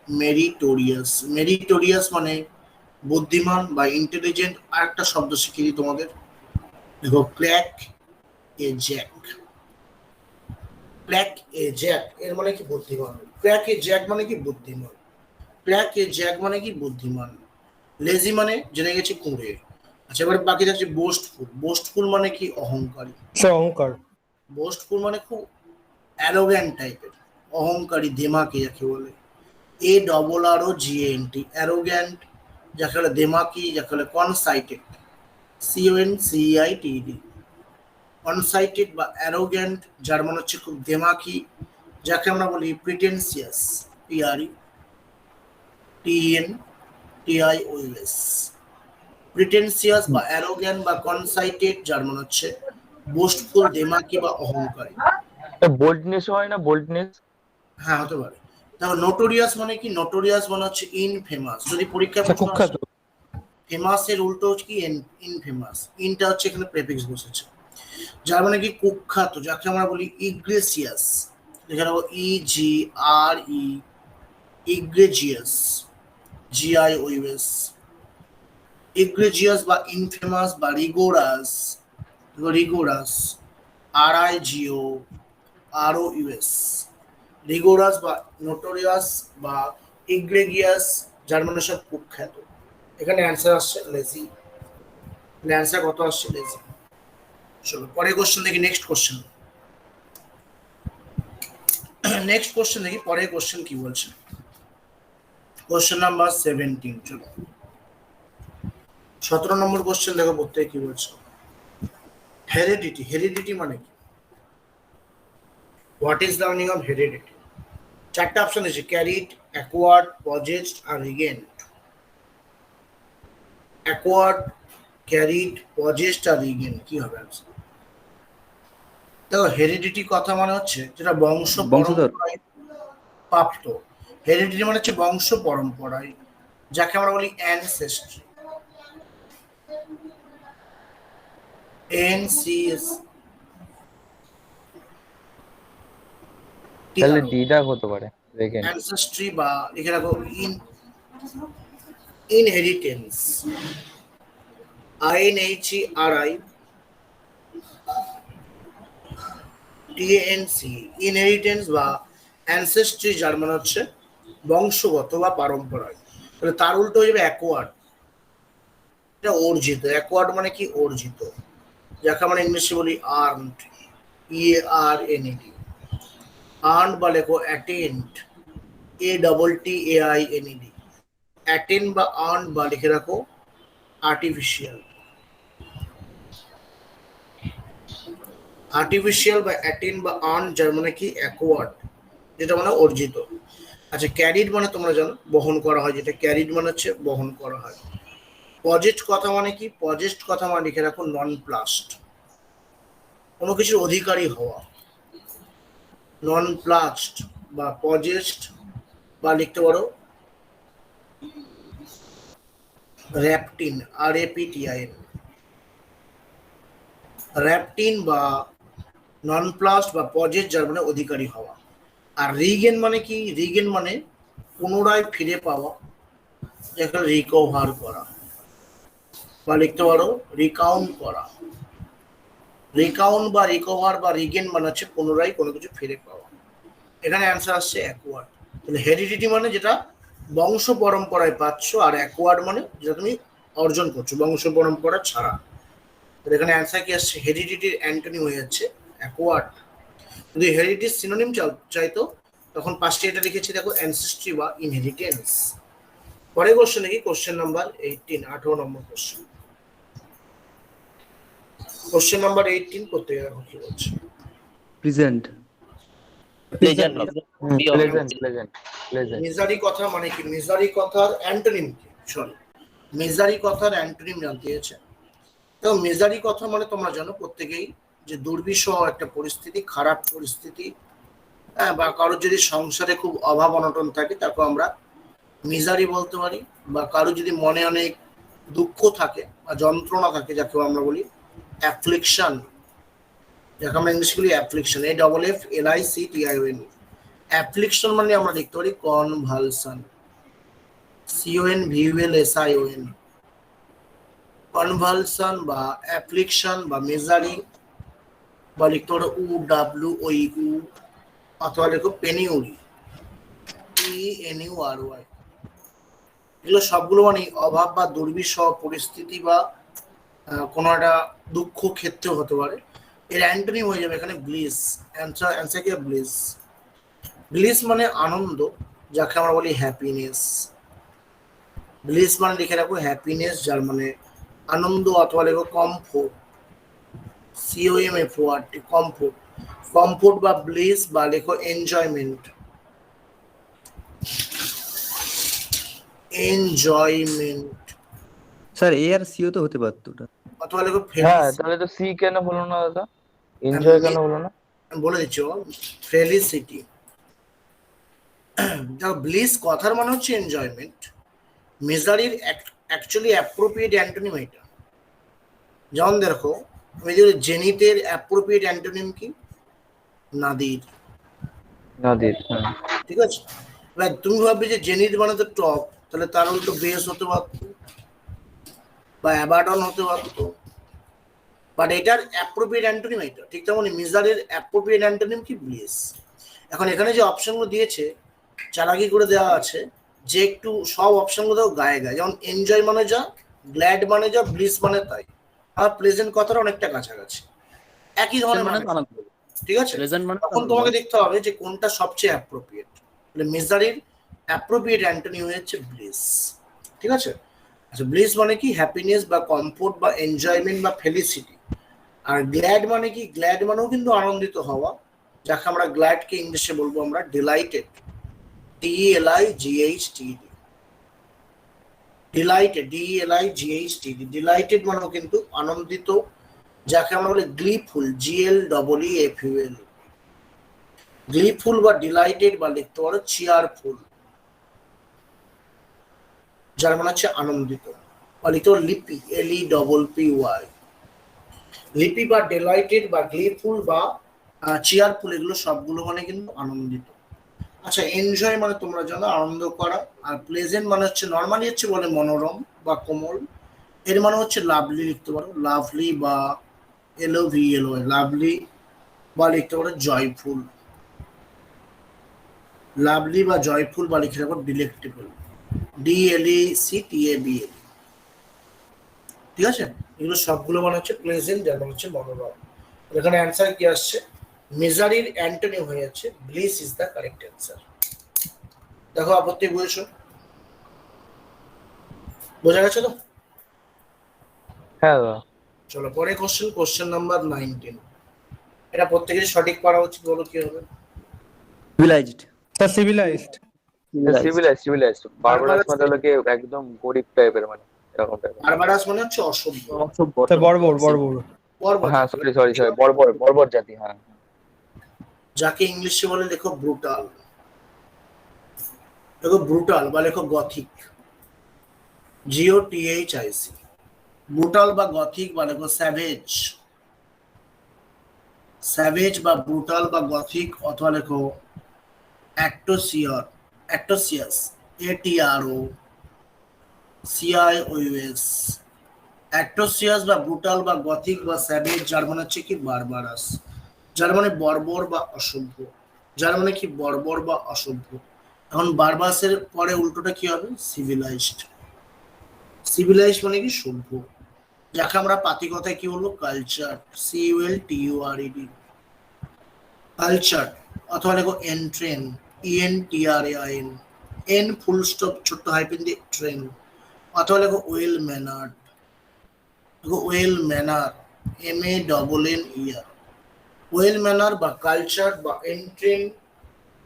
মেরিটোরিয়াস, মেরিটোরিয়াস মানে বুদ্ধিমান বা ইন্টেলিজেন্ট। আর একটা শব্দ শিখিয়ে দিই তোমাদের, দেখো, ক্র্যাক এ জ্যাক। ক্র্যাক এ জ্যাক এর মানে কি? বুদ্ধিমান। ক্র্যাক এ জ্যাক মানে কি? বুদ্ধিমান। ক্র্যাক এ জ্যাক মানে কি? বুদ্ধিমান। লেজি মানে জেনে গেছি কুঁড়ে। আচ্ছা, এবার বাকি থাকছে বোস্টফুল। বোস্টফুল মানে কি? অহংকারী। স্যার অহংকার। বোস্টফুল মানে খুব অ্যারোগ্যান্ট টাইপের, অহংকারী, দেমাকি যাকে বলে, ARROGANT, অ্যারোগ্যান্ট, যাকে বলে দেমাকি, যাকে বলে কনসাইটেড, CONCEITED। কনসাইটেড বা অ্যারোগ্যান্ট, যার মানে হচ্ছে খুব দেমাকি, যাকে আমরা বলি প্রিটেন্সিয়াস, PRETENTIOUS। প্রিটেন্সিয়াস বা অ্যারোগ্যান্ট বা কনসাইটেড, যার মানে হচ্ছে বোস্টফুল, দেমাকি বা অহংকারী। বোল্ডনেস হয় না, বোল্ডনেস? হ্যাঁ, হতে পারে। দেখো, নোটোরিয়াস মানে কি? নোটোরিয়াস মানে হচ্ছে ইনফেমাস। যদি পরীক্ষায় স্যার প্রশ্ন কুখ্যাত। আসে, ফেমাসের উল্টো হচ্ছে কি? ইনফেমাস। ইনটা হচ্ছে এখানে প্রেফিক্স বসেছে, যার মানে কি? কুখ্যাত, যাকে আমরা বলি ইগ্রেসিয়াস। এখানে EGRE, ইগ্রেজিয়াস, GIOUS। ইগ্রেজিয়াস বা ইনফেমাস বা রিগোরাস, রিগোরাস, RIGOROUS। রিগোরাস বা নোটোরিয়াস বা ইগ্রেগিয়াস, যার মানে সব কুখ্যাত। এখানে অ্যান্সার আসছে লেজি। অ্যান্সার কত আসছে? লেজি। চলো পরের কোশ্চেন দেখি। নেক্সট কোশ্চেন, নেক্সট কোশ্চেন দেখি পরের কোশ্চেন কি বলছে। Question number 17। চলো 17 নম্বর কোশ্চেন দেখো, প্রত্যেকে কি বলছে। হেরিডিটি। হেরিডিটি মানে কি? What is the meaning of heredity? চারটা অপশন আছে, ক্যারিড, অ্যাকোয়ার্ড, পজেসড আর রিগেন্ড। অ্যাকোয়ার্ড, ক্যারিড, পজেসড আর রিগেন্ড, কি হবে আনসার? দেখো, হেরিডিটি কথা মানে হচ্ছে যেটা বংশ বংশধর। পরম্পরায় প্রাপ্ত। হেরিডিটি মানে হচ্ছে বংশ পরম্পরায়, যাকে আমরা বলি অ্যানসেস্ট্রি। NCS। তাহলে ডিটা হতে পারে, দেখেন। অ্যানসেস্ট্রি বা লিখে রাখো ইনহেরিটেন্স, INHERITANC, ইনহেরিটেন্স বা অ্যানসেস্ট্রি, যার মানে হচ্ছে বংশগত বা পারম্পরায়। তাহলে তার উল্টো হয়ে যাবে অ্যাকোয়ার্ড, এটা অর্জিত। অ্যাকোয়ার্ড মানে কি? অর্জিত, যাকে আমরা ইংলিশে বলি আর্নড, EARNED। আর্নড বা লেখো অ্যাটেন্ড, ATTAINED। অ্যাটেন্ড বা আর্নড বা লিখে রাখো আর্টিফিশিয়াল। আর্টিফিশিয়াল বা অ্যাটেন্ড বা আর্ন, যার মানে কি? অ্যাকোয়ার্ড, যেটা মানে অর্জিত। আচ্ছা, ক্যারিড মানে তোমরা জানো বহন করা হয়, যেটা ক্যারিড মানে হচ্ছে বহন করা হয়। পজেস্ট কথা মানে কি? পজেস্ট কথা মানে লিখে রাখো নন প্লাস্ট, কোনো কিছুর অধিকারী হওয়া। নন প্লাস্ট বা পজেস্ট, বা লিখতে পারো র্যাপটিন, RAPTIN। র্যাপটিন বা নন প্লাস্ট বা পজেস্ট, যার মানে অধিকারী হওয়া। আর রিগেন মানে কি? রিগেন মানে পুনরায় ফিরে পাওয়া, যেখানে রিকভার করা, বা লিখতে পারো রিকাউন্ট করা। রিকাউন্ট বা রিকভার বা রিগেন মানে হচ্ছে পুনরায় কোনো কিছু ফিরে পাওয়া। এখানে অ্যান্সার আসছে অ্যাকোয়ার্ড। তাহলে হেরিডিটি মানে যেটা বংশ পরম্পরায় পাচ্ছ, আর অ্যাকোয়ার্ড মানে যেটা তুমি অর্জন করছো বংশ পরম্পরা ছাড়া। তাহলে এখানে অ্যান্সার কি আসছে? হেরিডিটির অ্যান্টোনিম হয়ে যাচ্ছে অ্যাকোয়ার্ড। যদি হেরিডিটির সিনোনিম চাইতো তখন পাঁচটি এটা লিখেছি দেখো, অ্যানসেস্ট্রি বা ইনহেরিটেন্স। পরে কোশ্চেন দেখি, কোশ্চেন নাম্বার 18, 18 নম্বর কোশ্চেন। কোশ্চেন নাম্বার 18 করতে দেখো কি বলছে। Present. Pleasant pleasant pleasant pleasant. Misery কথা মানে কি? মিজারি কথার অ্যান্টোনিম কি? সরি, মিজারি কথার অ্যান্টোনিম জানতে চেয়েছে। তো মিজারি কথা মানে তোমরা জানো প্রত্যেকেই যে দুর্বিষহ একটা পরিস্থিতি, খারাপ পরিস্থিতি, হ্যাঁ, বা কারোর যদি সংসারে খুব অভাব অনটন থাকে তাকে আমরা মিজারি বলতে পারি। বা কারো যদি মনে অনেক দুঃখ থাকে বা যন্ত্রণা থাকে যাকে আমরা বলি অ্যাফ্লিকশন, যাকে আমরা ইংলিশ বলি অ্যাফ্লিকশন, AFFLICTION। অ্যাফ্লিকশন মানে আমরা লিখতে পারি কনভালশন, CONVULSION। কনভালশন বা অ্যাফ্লিকশন বা মেজারি বা লিখতে পারো UWOU, অথবা লেখো পেনিউরি, PENURY। এগুলো সবগুলো মানে অভাব বা দুর্বিষহ পরিস্থিতি বা কোনো একটা দুঃখ ক্ষেত্রেও হতে পারে। এর অ্যান্টোনিম হয়ে যাবে এখানে ব্লিস। অ্যান্সার কি? ব্লিস। ব্লিস মানে আনন্দ, যাকে আমরা বলি হ্যাপিনেস। ব্লিস মানে লিখে রাখো হ্যাপিনেস, যার মানে আনন্দ, অথবা লেখো কমফোর্ট, COMFORT, কমফোর্ট। কমফোর্ট বা ব্লিস বা লেখো এনজয়মেন্ট, এনজয়মেন্ট, স্যার এ আর সিও তো হতে পারতো ওটা। অথবা লেখো হ্যাঁ, ফেলিসিটি। তাহলে তো সি কেন হলো না দাদা? এনজয় কেন হলো না? আমি বলে দিচ্ছি, ফেলিসিটি। দেখো ব্লিস কথার মানে হচ্ছে এনজয়মেন্ট, মেজারির অ্যাকচুয়ালি অ্যাপ্রোপ্রিয়েট অ্যান্টোনিম এটা। যেমন দেখো, আমি যদি জেনিতের অ্যাপ্রোপ্রিয়েট অ্যান্টোনিম কি? নাদির। নাদির, হ্যাঁ। ঠিক আছে, এবার তুমি ভাববে যে জেনিত মানে তো টপ, তাহলে তার উল্টো বেস হতে পারতো বা অ্যাবাডন হতে পারতো, বাট এটার অ্যাপ্রোপ্রিয়েট অ্যান্টোনিম এটা। ঠিক তেমনই মেজারের অ্যাপ্রোপ্রিয়েট অ্যান্টোনিম কি? ব্লিস। এখন এখানে যে অপশনগুলো দিয়েছে চালাকি করে দেওয়া আছে, যে একটু সব অপশনগুলো দেওয়া গায়ে গায়ে। যেমন এনজয় মানে যা, গ্ল্যাড মানে যা, ব্লিস মানে তাই। আর প্লেজেন্ট কথাটা অনেকটা কাছাকাছি, একই ধরনের মানে মানে। তো আলাদা। ঠিক আছে, প্রেজেন্ট মানে তো তখন আলাদা। তোমাকে দেখতে হবে যে কোনটা সবচেয়ে অ্যাপ্রোপ্রিয়েট। তাহলে মেজারির অ্যাপ্রোপ্রিয়েট অ্যান্টোনিম হচ্ছে ব্লিস। ঠিক আছে, আচ্ছা, ব্লিস মানে কি? হ্যাপিনেস বা কমফোর্ট বা এনজয়মেন্ট বা ফেলিসিটি। আর গ্ল্যাড মানে কি? গ্ল্যাড মানেও কিন্তু আনন্দিত হওয়া, যাকে আমরা গ্ল্যাডকে ইংলিশে বলবো আমরা delighted, DELIGHTED। Delighted, DELIGHTED। Delighted মানেও কিন্তু আনন্দিত, যাকে আমরা বলি গ্লিফুল, GLEEFUL। গ্লিফুল বা ডিলাইটেড বা লিখতে পারো চিয়ারফুল, যার মানে হচ্ছে আনন্দিত। বা লিখতে পারো লিপি, LEPPY। লিপি বা ডিলাইটেড বা গ্লিফুল বা চিয়ারফুল, এগুলো সবগুলো মানে কিন্তু আনন্দিত। আচ্ছা, এনজয় মানে তোমরা জানো আনন্দ করা। আর প্লেজেন্ট মানে হচ্ছে নর্মালি হচ্ছে বলে মনোরম বা কোমল। এর মানে হচ্ছে লাভলি, লিখতে পারো লাভলি বা LOVELY, লাভলি। বা লিখতে পারো জয়ফুল, লাভলি বা জয়ফুল। বা লিখে রাখো ডিলেক্টেবল, DLECTABL। ঠিক আছে, এগুলো সবগুলো মানে হচ্ছে প্লেজেন্ট, যার মানে হচ্ছে মনোরম। এখানে অ্যান্সার কি আসছে? মেজারির অ্যান্টোনিম হয়ে যাচ্ছে bliss is the correct answer. দেখো, আপত্তি বুঝেছো? বোঝা গেছে তো? হ্যাঁ দাদা। চলো পরে কোশ্চেন, কোশ্চেন নাম্বার 19। এটা প্রত্যেকের সঠিক পারা উচিত, বলো কি হবে? সিভিলাইজড। Sir civilised. সিভিলাইজড। বারবারাস মানে হলো কি একদম গরিব টাইপের, মানে এরকম টাইপের। বারবারাস মানে হচ্ছে অসভ্য, স্যার বর্বর বর্বর। বর্বর। হ্যাঁ, সরি, বর্বর জাতি, হ্যাঁ। যাকে ইংলিশে বলে লেখো ব্রুটাল। লেখো ব্রুটাল বা লেখো গথিক, GOTHIC। ব্রুটাল বা গথিক বা লেখো স্যাভেজ, স্যাভেজ বা ব্রুটাল বা গথিক। অথবা লেখো অ্যাক্টোসিয়াস, ATROCIOUS, অ্যাট্রোসিয়াস বা ব্রুটাল বা গথিক বা স্যাভেজ যার মানে হচ্ছে কি বারবারাস, যার মানে বর্বর বা অসভ্য, যার মানে কি বর্বর বা অসভ্য। এখন বারবাসের পরে উল্টোটা কি হবে? সিভিলাইজড। সিভিলাইজড মানে কি সভ্য, যাকে আমরা পাতি কথায় কি বলবো? Culture, CULTURED, culture. অথবা লেখো এনট্রেন, ENTRAIN, এন ফুল স্টপ ছোট্ট হাইপেন দিয়ে ট্রেন। অথবা লেখো ওয়েল ম্যানার্ড, দেখো well manner, MANNER। Well manner বা কালচার বা এন্ট্রেন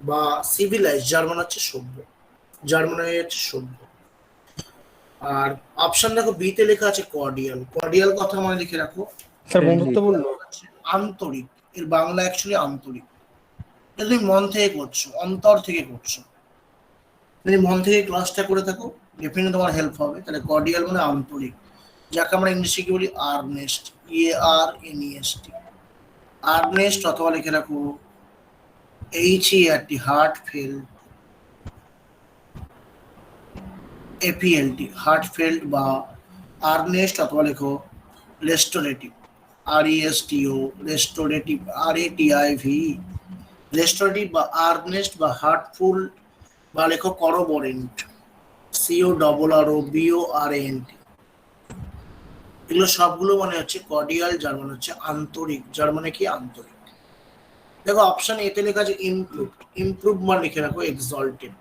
বা সিভিলাইজ যার মানে হচ্ছে সভ্য, যার মানে হচ্ছে সভ্য। আর অপশন দেখো বিতে লেখা আছে কর্ডিয়াল। কর্ডিয়াল কথা মনে লিখে রাখো, স্যার বন্ধুত্বপূর্ণ। আন্তরিক। এর বাংলা অ্যাকচুয়ালি আন্তরিক। এটা তুমি মন থেকে করছো, অন্তর থেকে করছো, যদি মন থেকে ক্লাসটা করে থাকো ডেফিনেটলি তোমার হেল্প হবে। তাহলে কর্ডিয়াল মানে আন্তরিক, যাকে আমরা ইংলিশে কি বলি? Ernst, ARNEST। আর্নেস্ট অথবা লিখে রাখো HEART, হার্টফেল্ট, APLT, হার্টফেল্ট বা আর্নেস্ট। অথবা লেখো restorative, RESTO, restorative, RATIV, restorative বা আর্নেস্ট বা হার্টফুল বা লেখো করবোরেন্ট, CORROBORANT। এগুলো সবগুলো মানে হচ্ছে কর্ডিয়াল, যার মানে হচ্ছে আন্তরিক, যার মানে কি আন্তরিক। দেখো অপশন এতে লেখা আছে ইমপ্রুভ। ইমপ্রুভ মানে লিখে রাখো এক্সল্টেড।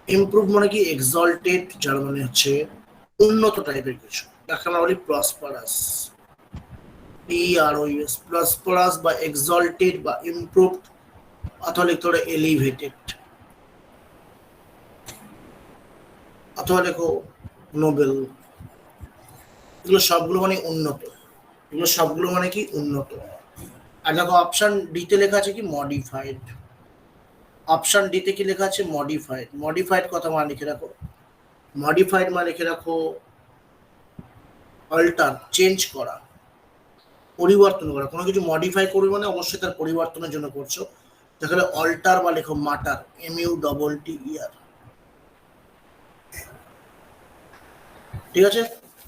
ইমপ্রুভ মানে কি এক্সল্টেড, যার মানে হচ্ছে উন্নত টাইপের কিছু, যাকে আমরা বলি প্রসপারাস, PROUS, প্রসপারাস বা এক্সল্টেড বা ইমপ্রুভড। অথবা লিখতে পারো এলিভেটেড, অথবা লেখো নোবেল। এগুলো সবগুলো মানে উন্নত, এগুলো সবগুলো মানে কি উন্নত। আর দেখো অপশন ডিতে লেখা আছে কি মডিফাইড। অপশন ডিতে কি লেখা আছে? মডিফাইড। মডিফাইড কথা মানে লিখে রাখো, মডিফাইড মানে লিখে রাখো অল্টার, চেঞ্জ করা, পরিবর্তন করা। কোনো কিছু মডিফাই করবে মানে অবশ্যই তার পরিবর্তনের জন্য করছো, তাহলে অল্টার বা লেখো মাটার, MUTTER। ঠিক আছে,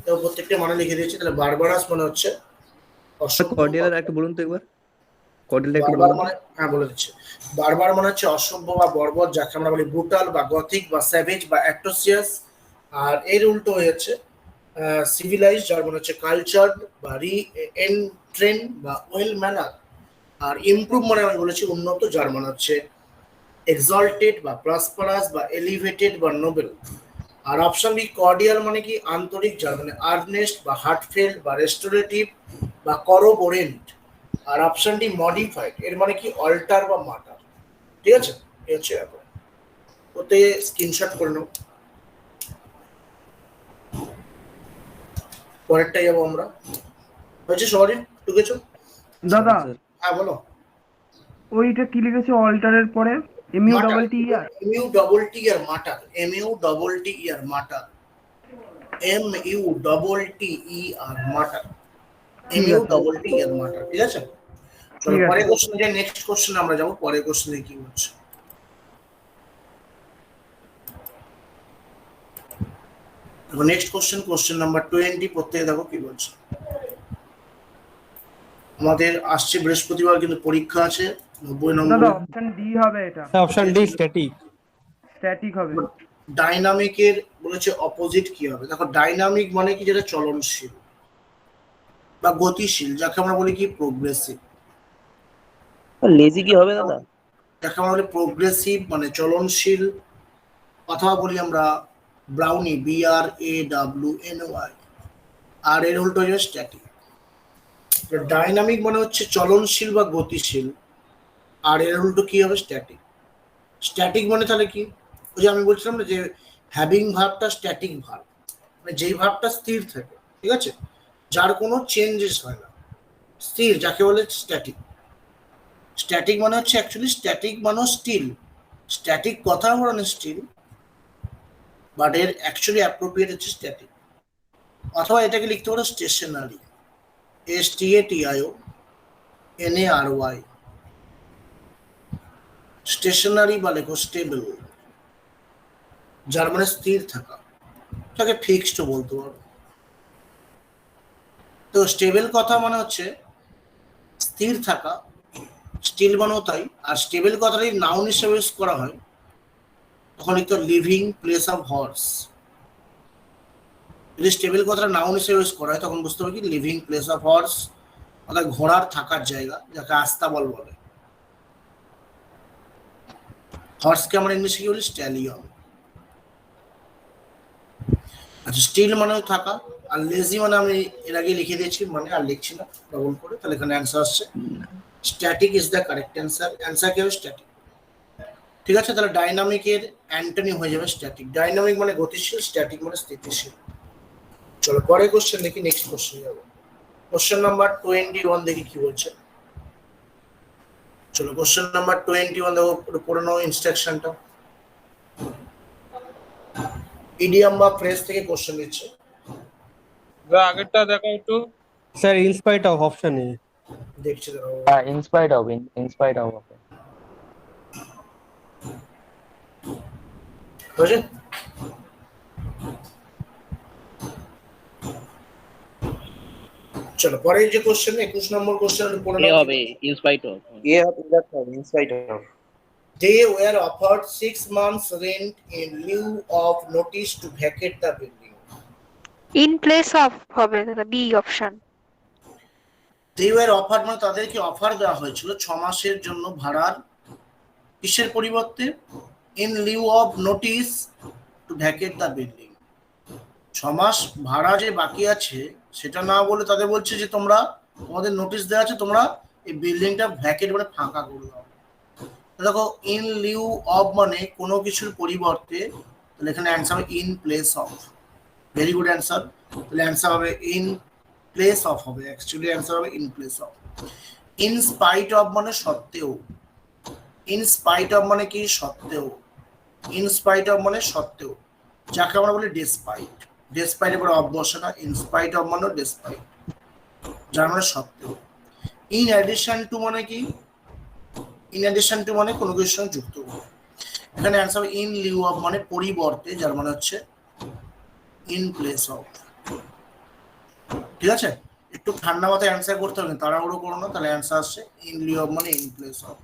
তো প্রত্যেকটা মানে লিখে দিয়েছি। তাহলে বারবারাস মানে হচ্ছে অসভ্য। কর্ডিয়াল একটু বলুন তো একবার, কর্ডিয়ালটা একটু বারবার বলুন তো। মানে, হ্যাঁ বলে দিচ্ছি। বারবার মানে হচ্ছে অসভ্য বা বর্বর, যাকে আমরা বলি ব্রুটাল বা গথিক বা স্যাভেজ বা অ্যাট্রোসিয়াস। আর এর উল্টো হয়েছে সিভিলাইজ, যার মানে হচ্ছে কালচার্ড বা এনট্রেন বা ওয়েল ম্যানার। আর ইমপ্রুভ মানে আমি বলেছি উন্নত, যার মানে হচ্ছে এক্সল্টেড বা প্রসপারাস বা এলিভেটেড বা নোবেল। আর অপশন বি কর্ডিয়াল মানে কি আন্তরিক, যার মানে আর্নেস্ট বা হার্টফেল্ট বা রেস্টোরেটিভ বা করবোরেন্ট। আর অপশন ডি মডিফাইড, এর মানে কি অল্টার বা মাটার। ঠিক আছে, এই হচ্ছে ব্যাপার। ওতে স্ক্রিনশট করে নাও। পরেরটা যাবো আমরা। হয়েছে সবারই? ঢুকেছো? দাদা হ্যাঁ বলো। ওইটা কি লিখেছে অল্টারের পরে? MUTTER। MUTTER মাটার, MUTTER মাটার, MUTTER মাটার, ঠিক আছে MUTTER মাটার। ঠিক আছে, চলো ঠিক আছে। পরের কোশ্চেনে যাই। নেক্সট কোশ্চেনে আমরা যাবো। পরের কোশ্চেনে কি হচ্ছে দেখো। Next question, question number 20। প্রত্যেকে দেখো কি বলছে। আমাদের আসছে বৃহস্পতিবার কিন্তু পরীক্ষা আছে 90 দাদা নম্বরের। অপশন ডি হবে এটা, অপশন ডি স্ট্যাটিক। স্ট্যাটিক হবে। ডাইনামিকের বলেছে অপোজিট কি হবে? দেখো ডাইনামিক মানে কি যেটা চলনশীল বা গতিশীল, যাকে আমরা বলি কি প্রোগ্রেসিভ। লেজি কি হবে দাদা? যাকে আমরা বলি প্রোগ্রেসিভ মানে চলনশীল, অথবা বলি আমরা ব্রাউনি, BRAWNY। আর এর উল্টো হচ্ছে স্ট্যাটিক। ডাইনামিক মানে হচ্ছে চলনশীল বা গতিশীল, আর এর উল্টো কি হবে? স্ট্যাটিক। স্ট্যাটিক মানে তাহলে কি? ওই যে আমি বলছিলাম না যে হ্যাভিং ভার্বটা স্ট্যাটিক ভার্ব, মানে যেই ভার্বটা স্থির থাকে, ঠিক আছে, যার কোনো চেঞ্জেস হয় না, স্থির, যাকে বলে স্ট্যাটিক। স্ট্যাটিক মানে হচ্ছে অ্যাকচুয়ালি স্ট্যাটিক মানে স্টিল। স্ট্যাটিক কথা মানে স্টিল, বাট এর অ্যাকচুয়ালি অ্যাপ্রোপ্রিয়েট হচ্ছে স্ট্যাটিক। অথবা এটাকে লিখতে পারো স্টেশনারি, STATIONARY, স্টেশনারি বা লেখো স্টেবল, যার মানে স্থির থাকা, তাকে ফিক্সড বলতে পারো। তো স্টেবল কথা মানে হচ্ছে স্থির থাকা, স্টিল মানেও তাই। আর স্টেবল কথাটা যদি নাউন হিসেবে ইউজ করা হয় তখন লিখতে লিভিং প্লেস অফ হর্স। যদি স্টেবল কথাটা নাউন হিসেবে ইউজ করা হয় তখন বুঝতে হবে কি লিভিং প্লেস অফ হর্স, অর্থাৎ ঘোড়ার থাকার জায়গা, যাকে আস্তাবল বলে। হর্সকে আমরা ইংলিশে কি বলি? স্ট্যালিয়ন। আচ্ছা, স্টিল মানেও থাকা, আর লেজি মানে আমি এর আগে লিখে দিয়েছি, মানে আর লিখছি না ডবল করে, তাহলে এখানে অ্যান্সার আসছে static is the correct answer. Answer কি হবে? স্ট্যাটিক। ঠিক আছে, তাহলে ডাইনামিকের অ্যান্টনি হয়ে যাবে স্ট্যাটিক। ডাইনামিক মানে গতিশীল, স্ট্যাটিক মানে স্থিতিশীল। চলো পরে কোশ্চেন দেখি, নেক্সট কোশ্চেন যাবো। কোশ্চেন নাম্বার 21 দেখি কি বলছে। চলো কোশ্চেন নাম্বার 21 দেখো, পড়ে নাও ইনস্ট্রাকশনটা। ইডিয়াম বা ফ্রেজ থেকে কোশ্চেন দিচ্ছে। আগেরটা দেখো একটু sir, in spite of option A দেখছি দেখো। হ্যাঁ, ইনস্পাইট অফ হবে। বুঝে? চলো পরে যে কোশ্চেন 21 নম্বর কোশ্চেন পড়ে এ নাও। হবে in spite of. They were offered 6 months rent in lieu of notice to vacate the building. In place of হবে দাদা, B option. They were offered মানে তাদেরকে অফার দেওয়া হয়েছিল 6 মাসের জন্য ভাড়ার, কিসের পরিবর্তে? in lieu of notice to vacate the building। 6 মাস ভাড়া যে বাকি আছে সেটা না বলে তাদের বলছে যে তোমাদের নোটিশ দেওয়া আছে, তোমরা এই বিল্ডিংটা ভ্যাকেট মানে ফাঁকা করে দাও। দেখো, ইন লিউ অফ মানে কোনো কিছুর পরিবর্তে, তাহলে এখানে অ্যান্সার হবে in place of. Very good answer. তাহলে অ্যান্সার হবে ইন প্লেস অফ হবে, অ্যাকচুয়ালি অ্যান্সার হবে in place of. In spite of মানে সত্ত্বেও। ইন স্পাইট অফ মানে কি? সত্ত্বেও। ইন স্পাইট অফ মানে সত্ত্বেও, যাকে আমরা বলি ডেসপাইট। ডেসপাইট এর পরে অফ বসে না, ইন স্পাইট অফ মানে ডেসপাইট, যার মানে সত্ত্বেও। ইন অ্যাডিশন টু মানে কি? ইন অ্যাডিশন টু মানে কোনো কিছুর সঙ্গে যুক্ত করে। এখানে অ্যান্সার হবে ইন লিউ অফ মানে পরিবর্তে, যার মানে হচ্ছে ইন প্লেস অফ। ঠিক আছে, একটু ঠান্ডা মাথায় অ্যান্সার করতে হবে, তাড়াহুড়ো করো না। তাহলে অ্যান্সার আসছে ইন লিউ অফ মানে ইন প্লেস অফ।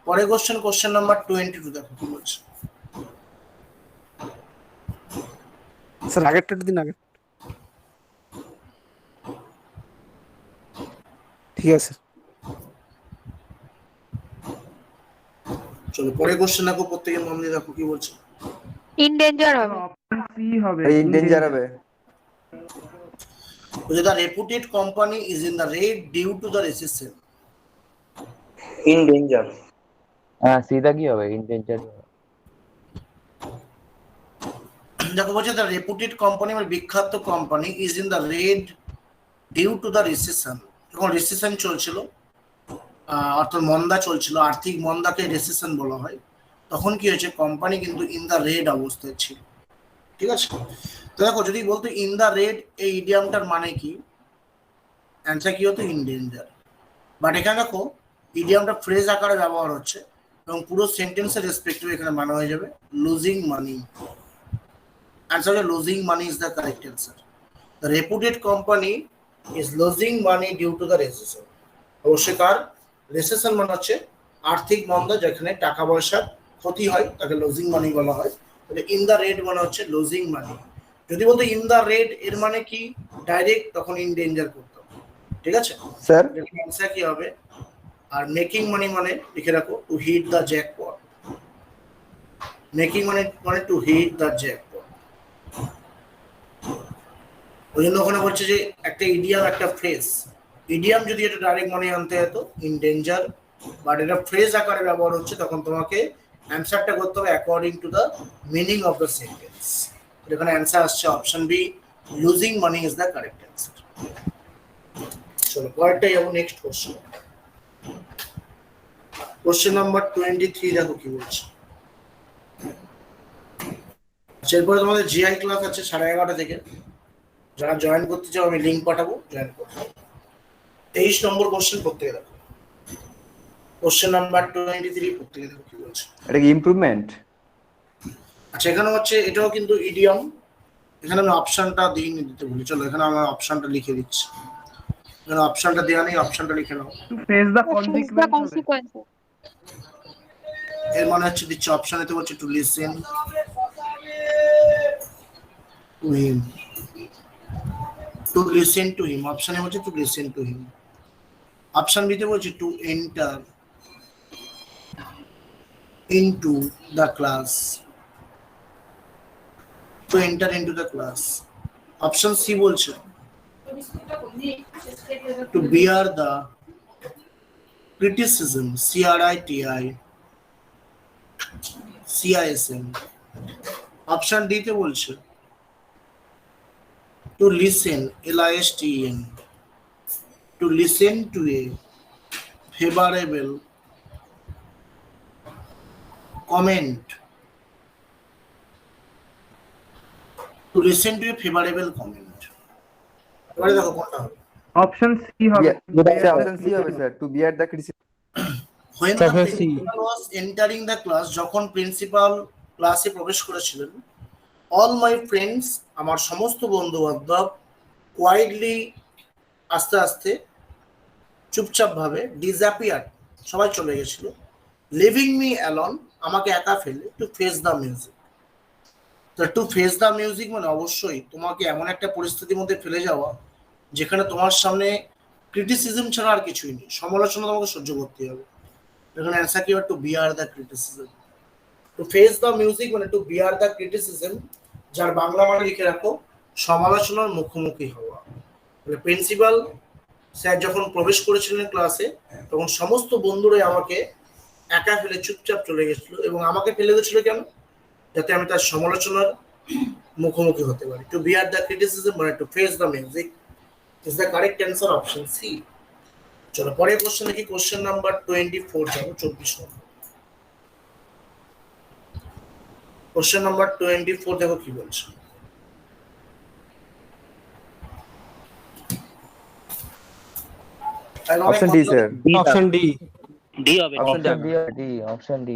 পরে কোশ্চেন নাম্বার 22 দেখো কি বলছে। স্যার আগেরটা দিন আগে। ঠিক আছে। চলো পরে কোশ্চেন দেখো, প্রত্যেকে মন দিয়ে দেখো কি বলছে। ইন ডেঞ্জার হবে। অপশন সি হবে। ইন ডেঞ্জার হবে। The reputed company is in the red due to the recession. In danger. হ্যাঁ, সিধা কি হবে? ইনডেঞ্জার। দেখো বলছে দ্য রেপুটেড কোম্পানি মানে বিখ্যাত company is in the red due to the recession. যখন রিসেশন চলছিল, অর্থাৎ মন্দা চলছিল, আর্থিক মন্দাকে রিসেশন বলা হয়, তখন কি হয়েছে? কোম্পানি কিন্তু ইন দ্য রেড অবস্থায় ছিল। ঠিক আছে, তো দেখো যদি বলতো ইন দ্য রেড, এই ইডিয়ামটার মানে কি? অ্যান্সার কি হতো? In danger. বাট এখানে দেখো ইডিয়ামটা ফ্রেজ আকারে ব্যবহার হচ্ছে এবং পুরো সেন্টেন্সের রেসপেক্টিভ এখানে মানে হয়ে যাবে losing money. Answer is losing money is the correct answer. The reputed company is losing money due to the recession. অবশ্যই কার? রিসেশন মানে হচ্ছে আর্থিক মন্দা, যেখানে টাকা পয়সার ক্ষতি হয় তাকে লুজিং মানি বলা হয়। তাহলে ইন দ্য রেড মানে হচ্ছে লুজিং মানি। যদি বলতো ইন দ্য রেড এর মানে কি ডাইরেক্ট, তখন ইন ডেঞ্জার করতাম। ঠিক আছে স্যার অ্যান্সার কি হবে? আর মেকিং মানি মানে লিখে রাখো to hit the jackpot. Making মানে টু হিট দ্য জ্যাকপট। ওই জন্য ওখানে বলছে যে একটা ইডিয়াম একটা ফ্রেজ। ইডিয়াম যদি এটা ডাইরেক্ট মনে আনতে হতো ইন ডেঞ্জার, বাট এটা ফ্রেজ আকারে ব্যবহার হচ্ছে, তখন তোমাকে অ্যান্সারটা করতে হবে according to the meaning of the sentence. এখানে অ্যান্সার আসছে option B, losing money is the correct answer. চলো পরেরটা যাবো, নেক্সট কোশ্চেন। কোশ্চেন নাম্বার 23 দেখো কি বলছে। এরপরে তোমাদের জিআই ক্লাস আছে 11:30 থেকে। যারা জয়েন করতে চাও আমি লিঙ্ক পাঠাবো, জয়েন করতে। 23 নম্বর কোশ্চেন প্রত্যেকে দেখো। কোশ্চেন নাম্বার 23 প্রত্যেকে দেখো কি বলছে। এটা কি ইমপ্রুভমেন্ট? আচ্ছা, এখানে হচ্ছে এটাও কিন্তু ইডিয়াম, এখানে আমি অপশনটা দিইনি, দিতে বলি। চলো এখানে আমি অপশনটা লিখে দিচ্ছি। এখানে অপশনটা দেওয়া নেই, অপশনটা লিখে নাও। টু ফেস দ্য কনসিকুয়েন্স হবে। এর মানে হচ্ছে দিচ্ছি অপশনেতে বলছে to listen to him, to listen to him. অপশনে বলছে to listen to him. Option বিতে বলছে to enter into the class, to enter into the class. Option C বলছে to bear the criticism, CRITICISM। Option D তে বলছে to listen, LISTEN, to listen to a favourable comment, to listen to a favourable comment. এবারে দেখো কোনটা হবে। Option C হবে। Option C হবে sir, to bear the criticism. When the Surface C. principal was entering the class, যখন principal ক্লাসে প্রবেশ করেছিলেন, all my friends, আমার সমস্ত বন্ধু বান্ধব, quietly, আস্তে আস্তে, চুপচাপ ভাবে, disappeared, সবাই চলে গেছিল, leaving me alone, আমাকে একা ফেলে, to face the music। তো টু ফেস দ্য মিউজিক মানে অবশ্যই তোমাকে এমন একটা পরিস্থিতির মধ্যে ফেলে যাওয়া যেখানে তোমার সামনে ক্রিটিসিজম ছাড়া আর কিছুই নেই, সমালোচনা তোমাকে সহ্য করতে হবে। এখানে অ্যান্সার কি হবে? To bear the criticism. To face the music মানে টু বিয়ার দ্য ক্রিটিসিজম, যার বাংলা মানে লিখে রাখো সমালোচনার মুখোমুখি হওয়া। প্রিন্সিপাল স্যার যখন প্রবেশ করেছিলেন ক্লাসে, তখন সমস্ত বন্ধুরাই আমাকে একা ফেলে চুপচাপ চলে গেছিল, এবং আমাকে ফেলে গেছিল কেন? যাতে আমি তার সমালোচনার মুখোমুখি হতে পারি। টু বিয়ার দ্য ক্রিটিসিজম মানে to face the music is the correct answer, option C. চলো পরের কোশ্চেন দেখি, কোশ্চেন নাম্বার 24 যাবো, 24 নম্বর। কোশ্চেন নাম্বার 24 দেখো কি বলছে। Option D sir, option D. D হবে। Option D.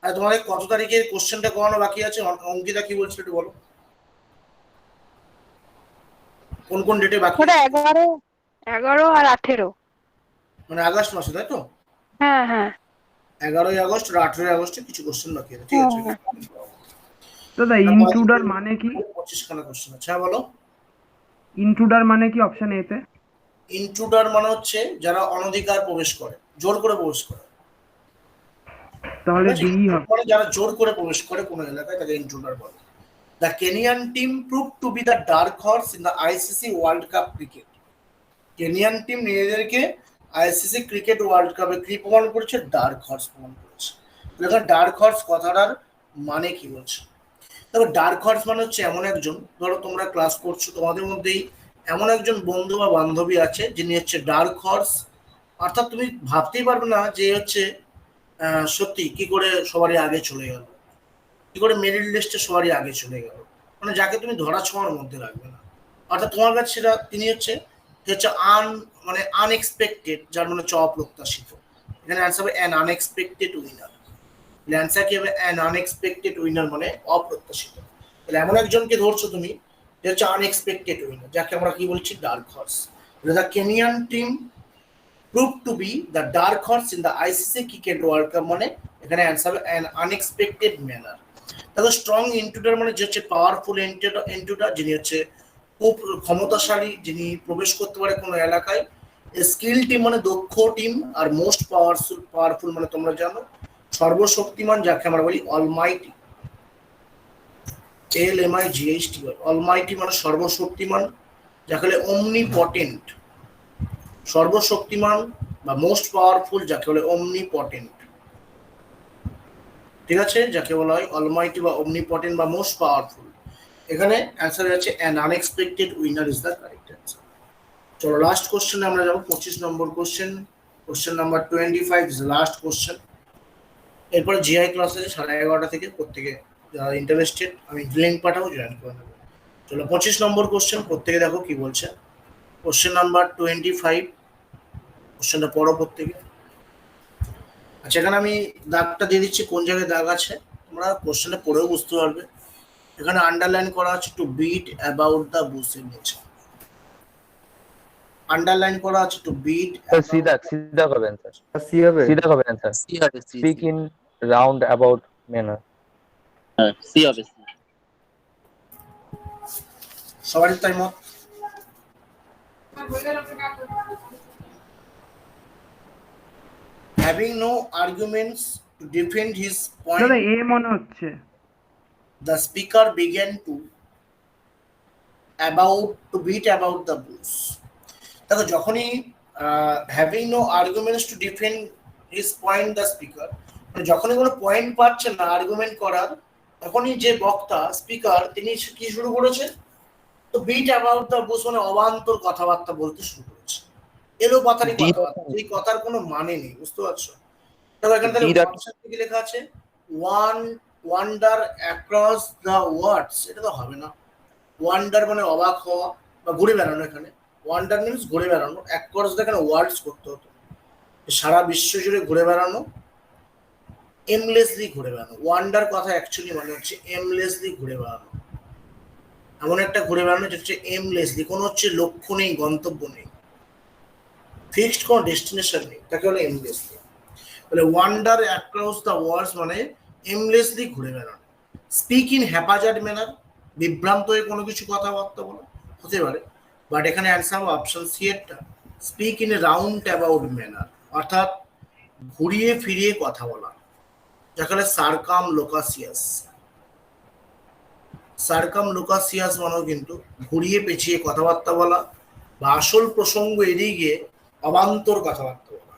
তোমাদের কত তারিখে কোশ্চেনটা করানো বাকি আছে? অঙ্কিতা কি বলছিল একটু বলো, কোন কোন ডেটে বাকি? ওটা 11 আর 18। মানে আগস্ট মাসে, তাই তো? হ্যাঁ হ্যাঁ 11ই আগস্ট আর 18ই আগস্টে কিছু কোশ্চেন বাকি আছে, ঠিক আছে? দাদা ইনট্রুডার মানে কি? 25 খানা কোশ্চেন আছে। হ্যাঁ বলো। ইনট্রুডার মানে কি অপশন এ তে? ইন্ট্রুডার মানে হচ্ছে যারা অনধিকার প্রবেশ করে, জোর করে প্রবেশ করে। তাহলে ডি হবে। মানে যারা জোর করে প্রবেশ করে কোনো এলাকায়, তাকে ইন্ট্রুডার বলে। The Kenyan team proved to be the dark horse in the ICC world cup cricket. Kenyan team নিজেদেরকে আইসিসি ক্রিকেট ওয়ার্ল্ড কাপে কি প্রমাণ করেছে? ডার্ক হর্স প্রমাণ করেছে। দেখো ডার্ক হর্স কথাটার মানে কি বলছে? দেখো ডার্ক হর্স মানে হচ্ছে এমন একজন, ধরো তোমরা ক্লাস করছো, তোমাদের মধ্যেই এমন একজন বন্ধু বা বান্ধবী আছে যিনি হচ্ছে ডার্ক হর্স, অর্থাৎ তুমি ভাবতেই পারবে না যে হচ্ছে সত্যি কি করে সবারই আগে চলে গেল, কি করে মেরিট লিস্টে সবারই আগে চলে গেল, মানে যাকে তুমি ধরা ছোঁয়ার মধ্যে রাখবে না। অর্থাৎ তোমার কাছে সেটা তিনি হচ্ছে মানে আনএক্সপেক্টেড, যার মানে অপ্রত্যাশিত। এখানে অ্যান্সার হবে অ্যান আনএক্সপেক্টেড উইনার। অ্যান্সার কি হবে? অ্যান আনএক্সপেক্টেড উইনার মানে অপ্রত্যাশিত। তাহলে এমন একজনকে ধরছো তুমি যে হচ্ছে আনএক্সপেক্টেড উইনার, যাকে আমরা কি বলছি? Dark horse. The Kenyan team proved to be the dark horse in the ICC cricket world cup মানে এখানে অ্যান্সার হবে an unexpected manner। দেখো স্ট্রং ইন্ট্রুডার মানে যে হচ্ছে পাওয়ারফুল ইন্ট্রুডার, যিনি হচ্ছে খুব ক্ষমতাশালী, যিনি প্রবেশ করতে পারে কোনো এলাকায়। স্কিল টিম মানে দক্ষ টিম, আর মোস্ট পাওয়ারফুল মানে তোমরা জানো সর্বশক্তিমান, যাকে আমরা বলি অলমাইটি, LMIGHT। অলমাইটি মানে সর্বশক্তিমান, যাকে বলে অমনিপটেন্ট। সর্বশক্তিমান বা মোস্ট পাওয়ারফুল যাকে বলে অমনিপটেন্ট, ঠিক আছে? যাকে বলা হয় অলমাইটি বা অমনিপটেন্ট বা মোস্ট পাওয়ারফুল। এখানে অ্যান্সার হচ্ছে an unexpected winner is the correct answer. চলো লাস্ট কোশ্চেনে আমরা যাবো, 25 নম্বর question. Question number 25 is last question. এরপরে জিআই ক্লাস আছে 11:30 থেকে, প্রত্যেকে যারা ইন্টারেস্টেড আমি লিঙ্ক পাঠাবো, জয়েন করে নেবো। চলো 25 নম্বর কোশ্চেন, প্রত্যেকে দেখো কি বলছে। কোশ্চেন নাম্বার 25, কোশ্চেনটা পড়ো প্রত্যেকে। আচ্ছা এখানে আমি দাগটা দিয়ে দিচ্ছি, কোন জায়গায় দাগ আছে তোমরা কোশ্চেনটা পড়েও বুঝতে পারবে। এখানে আন্ডারলাইন করা আছে to beat about the bush এর নিচে, আন্ডারলাইন করা আছে টু বিট স্যার সিধা করবেন স্যার, সি হবে। সিধা করবেন স্যার। সি হবে C speak in round about manner. C হবে সি। সবারই তাই মত? Having no arguments to defend his point, দাদা এ মনে হচ্ছে। the speaker began to beat about the bush. দেখো যখনই having no arguments to defend his point the speaker, যখনই কোনো পয়েন্ট পাচ্ছে না আর্গুমেন্ট করার, তখনই যে বক্তা স্পিকার তিনি কি শুরু করেছে, তো বিট অ্যাবাউট দ্য বুশ মানে অবান্তর কথাবার্তা বলতে শুরু করেছে, এলো পাতারি কথাবার্তা, এই কথার কোনো মানে নেই, বুঝতে পারছো? দেখো এখানে তাহলে অপশন কি লেখা আছে, ওয়ান্ডার অ্যাক্রস দ্য ওয়ার্ডস, এটা তো হবে না। ওয়ান্ডার মানে অবাক হওয়া বা ঘুরে বেড়ানো, এখানে ওয়ান্ডার মিনস ঘুরে বেড়ানো, অ্যাক্রস এখানে ওয়ার্ডস করতে হতো, সারা বিশ্ব জুড়ে ঘুরে বেড়ানো, এমলেসলি ঘুরে বেড়ানো। ওয়ান্ডার কথা অ্যাকচুয়ালি মানে হচ্ছে এমলেসলি ঘুরে বেড়ানো, এমন একটা ঘুরে বেড়ানো যেটা হচ্ছে এমলেসলি, কোনো হচ্ছে লক্ষ্য নেই, গন্তব্য নেই, ফিক্সড কোনো ডেস্টিনেশন নেই, তাকে বলে এমলেসলি। তাহলে ওয়ান্ডার অ্যাক্রস দ্য ওয়ার্ডস মানে এমলেসলি ঘুরে বেড়ানো। স্পিক ইন হ্যাপাজার্ড ম্যানার, বিভ্রান্ত হয়ে কোনো কিছু কথাবার্তা বলা হতে পারে, বাট এখানে অ্যান্সার হবে অপশন সি এরটা, speak in a round about manner, অর্থাৎ ঘুরিয়ে ফিরিয়ে কথা বলা, যাকে বলে সার্কাম লোকাসিয়াস। সার্কাম লোকাসিয়াস মানেও কিন্তু ঘুরিয়ে পেঁচিয়ে কথাবার্তা বলা বা আসল প্রসঙ্গ এড়িয়ে গিয়ে অবান্তর কথাবার্তা বলা।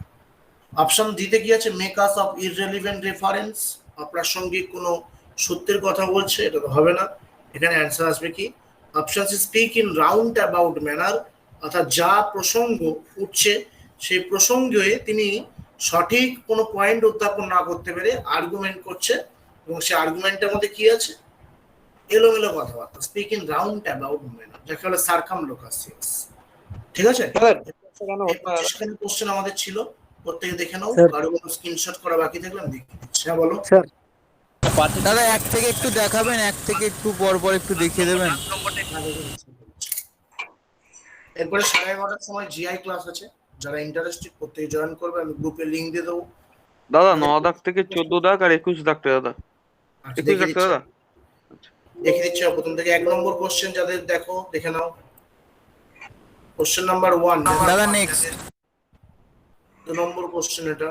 অপশন দিতে কি আছে, মেকাস অফ ইররেলিভেন্ট রেফারেন্স, অপ্রাসঙ্গিক কোনো সত্যের কথা বলছে, এটা তো হবে না। এখানে অ্যান্সার আসবে কি, option C speak in round about manner, অর্থাৎ যা প্রসঙ্গ উঠছে সেই প্রসঙ্গে তিনি সঠিক কোনো পয়েন্ট উত্থাপন না করতে পেরে আর্গুমেন্ট করছে, এবং সেই আর্গুমেন্টের মধ্যে কি আছে, এলোমেলো কথাবার্তা। Speak in round about manner, যাকে বলে সার্কাম লোকাসিয়াস। ঠিক আছে, কোশ্চেন আমাদের ছিল, প্রত্যেকে দেখে নাও, কারো কোনো স্ক্রিনশট করা বাকি থাকলে আমি দেখে দিচ্ছি। হ্যাঁ বলো দাদা এক থেকে একটু দেখাবেন, এক থেকে একটু পর পর একটু দেখিয়ে দেবেন। এরপরে 11:30টার সময় জিআই ক্লাস আছে, যারা ইন্টারেস্টেড প্রত্যেকে জয়েন করবে, আমি গ্রুপে লিংক দিয়ে দেবো। দাদা 9 দাগ থেকে 14 দাগ আর 21 দাগটা দাদা, 21 দাগটা দাদা দেখে দিচ্ছি। প্রথম থেকে 1 নম্বর কোশ্চেন যাদের দেখো দেখে নাও, কোশ্চেন নাম্বার 1 দাদা নেক্সট। 2 নম্বর কোশ্চেন, এটা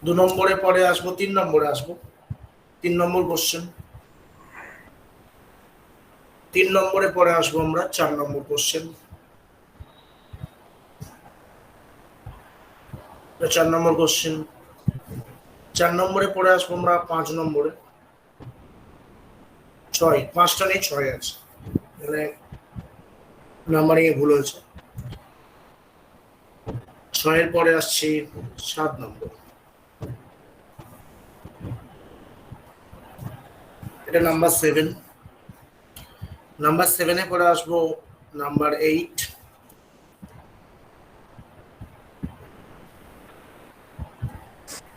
2 নম্বরে পরে আসবো, 3 নম্বরে আসবো। 3 নম্বর কোশ্চেন, 3 নম্বরে পরে আসবো আমরা 4 নম্বর কোশ্চেন, 4 নম্বর কোশ্চেন। 4 নম্বরে পরে আসবো আমরা 5 নম্বরে, 6, 5টা নেই 6 আছে, মানে নাম্বারিং এ ভুল হয়েছে। 6 এর পরে আসছি 7 নম্বর, এটা নাম্বার 7। নাম্বার 7 এ পরে আসবো নাম্বার 8,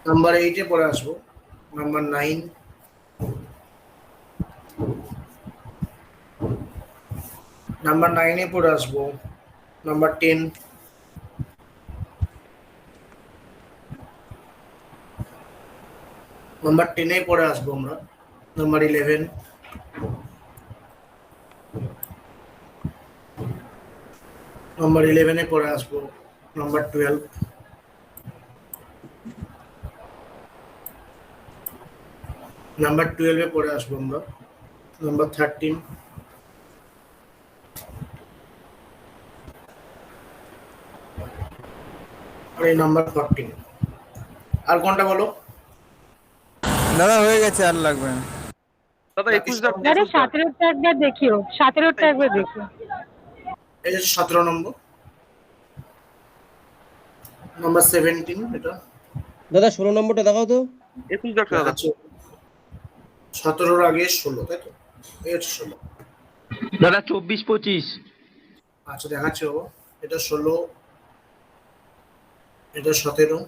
নাম্বার 8 এ পরে আসবো নাম্বার 9, নাম্বার 9 এ পরে আসবো নাম্বার 10, নাম্বার 10 এ পরে আসবো আমরা নাম্বার 11, নাম্বার 11 এ পরে আসবো নাম্বার 12, নাম্বার 12 এ পরে আসবো আমরা নাম্বার 13, আর এই নাম্বার 14। আর কোনটা বলো দাদা হয়ে গেছে, আর লাগবে না। দাদা 21 দাগ, আরে 17টা একবার দেখিও, 17টা একবার দেখিও। এই যে 17 নম্বর, নাম্বার 17 এটা দাদা 16 নম্বরটা দেখাও তো। 21 দাগটা দাদা, 17-র আগে 16, তাই তো? এই 16, দাদা 24-25। আচ্ছা দেখাচ্ছি বাবা, এটা 16, এটা 17,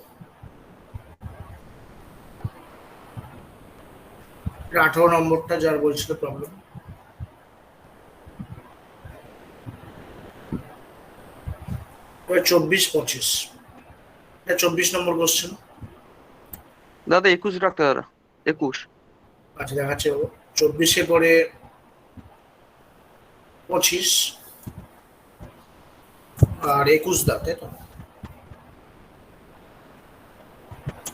18 নম্বরটা যার বলছিল প্রবলেম। এবার 24-25, এটা 24 নম্বর কোশ্চেন। দাদা 21 রাখতে দাদা, 21। আচ্ছা দেখাচ্ছে 24-এ পরে 25 আর 21 দাগ, তাই তো?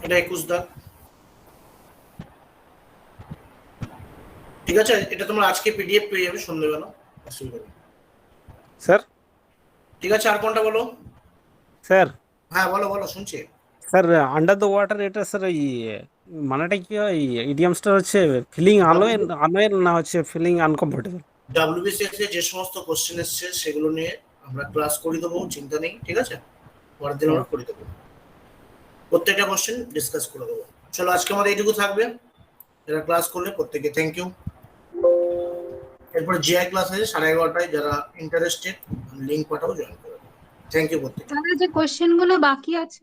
এটা 21 দাগ। ঠিক আছে, এটা তোমরা আজকে পিডিএফ পেয়ে যাবে সন্ধ্যেবেলা, অসুবিধা নেই। স্যার ঠিক আছে, আর কোনটা বলো? স্যার হ্যাঁ বলো বলো, শুনছি। স্যার আন্ডার দ্য ওয়াটার এটা স্যার এই মানেটা কি হয়? ইডিয়ামসটা হচ্ছে ফিলিং আনওয়েল না হচ্ছে ফিলিং আনকমফোর্টেবল? ডাব্লিউবিসিএস এ যে সমস্ত কোশ্চেন এসছে সেগুলো নিয়ে আমরা ক্লাস করে দেবো, চিন্তা নেই, ঠিক আছে? পরের দিন আমরা করে দেবো, প্রত্যেকটা কোশ্চেন ডিসকাস করে দেবো। চলো আজকে আমাদের এইটুকু থাকবে, যারা ক্লাস করলে প্রত্যেকে থ্যাংক ইউ। এরপরে জিআই ক্লাস আছে 11:30টায়, যারা ইন্টারেস্টেড লিঙ্ক পাঠাও, জয়েন করো। থ্যাংক ইউ প্রত্যেকে। যে কোশ্চেনগুলো বাকি আছে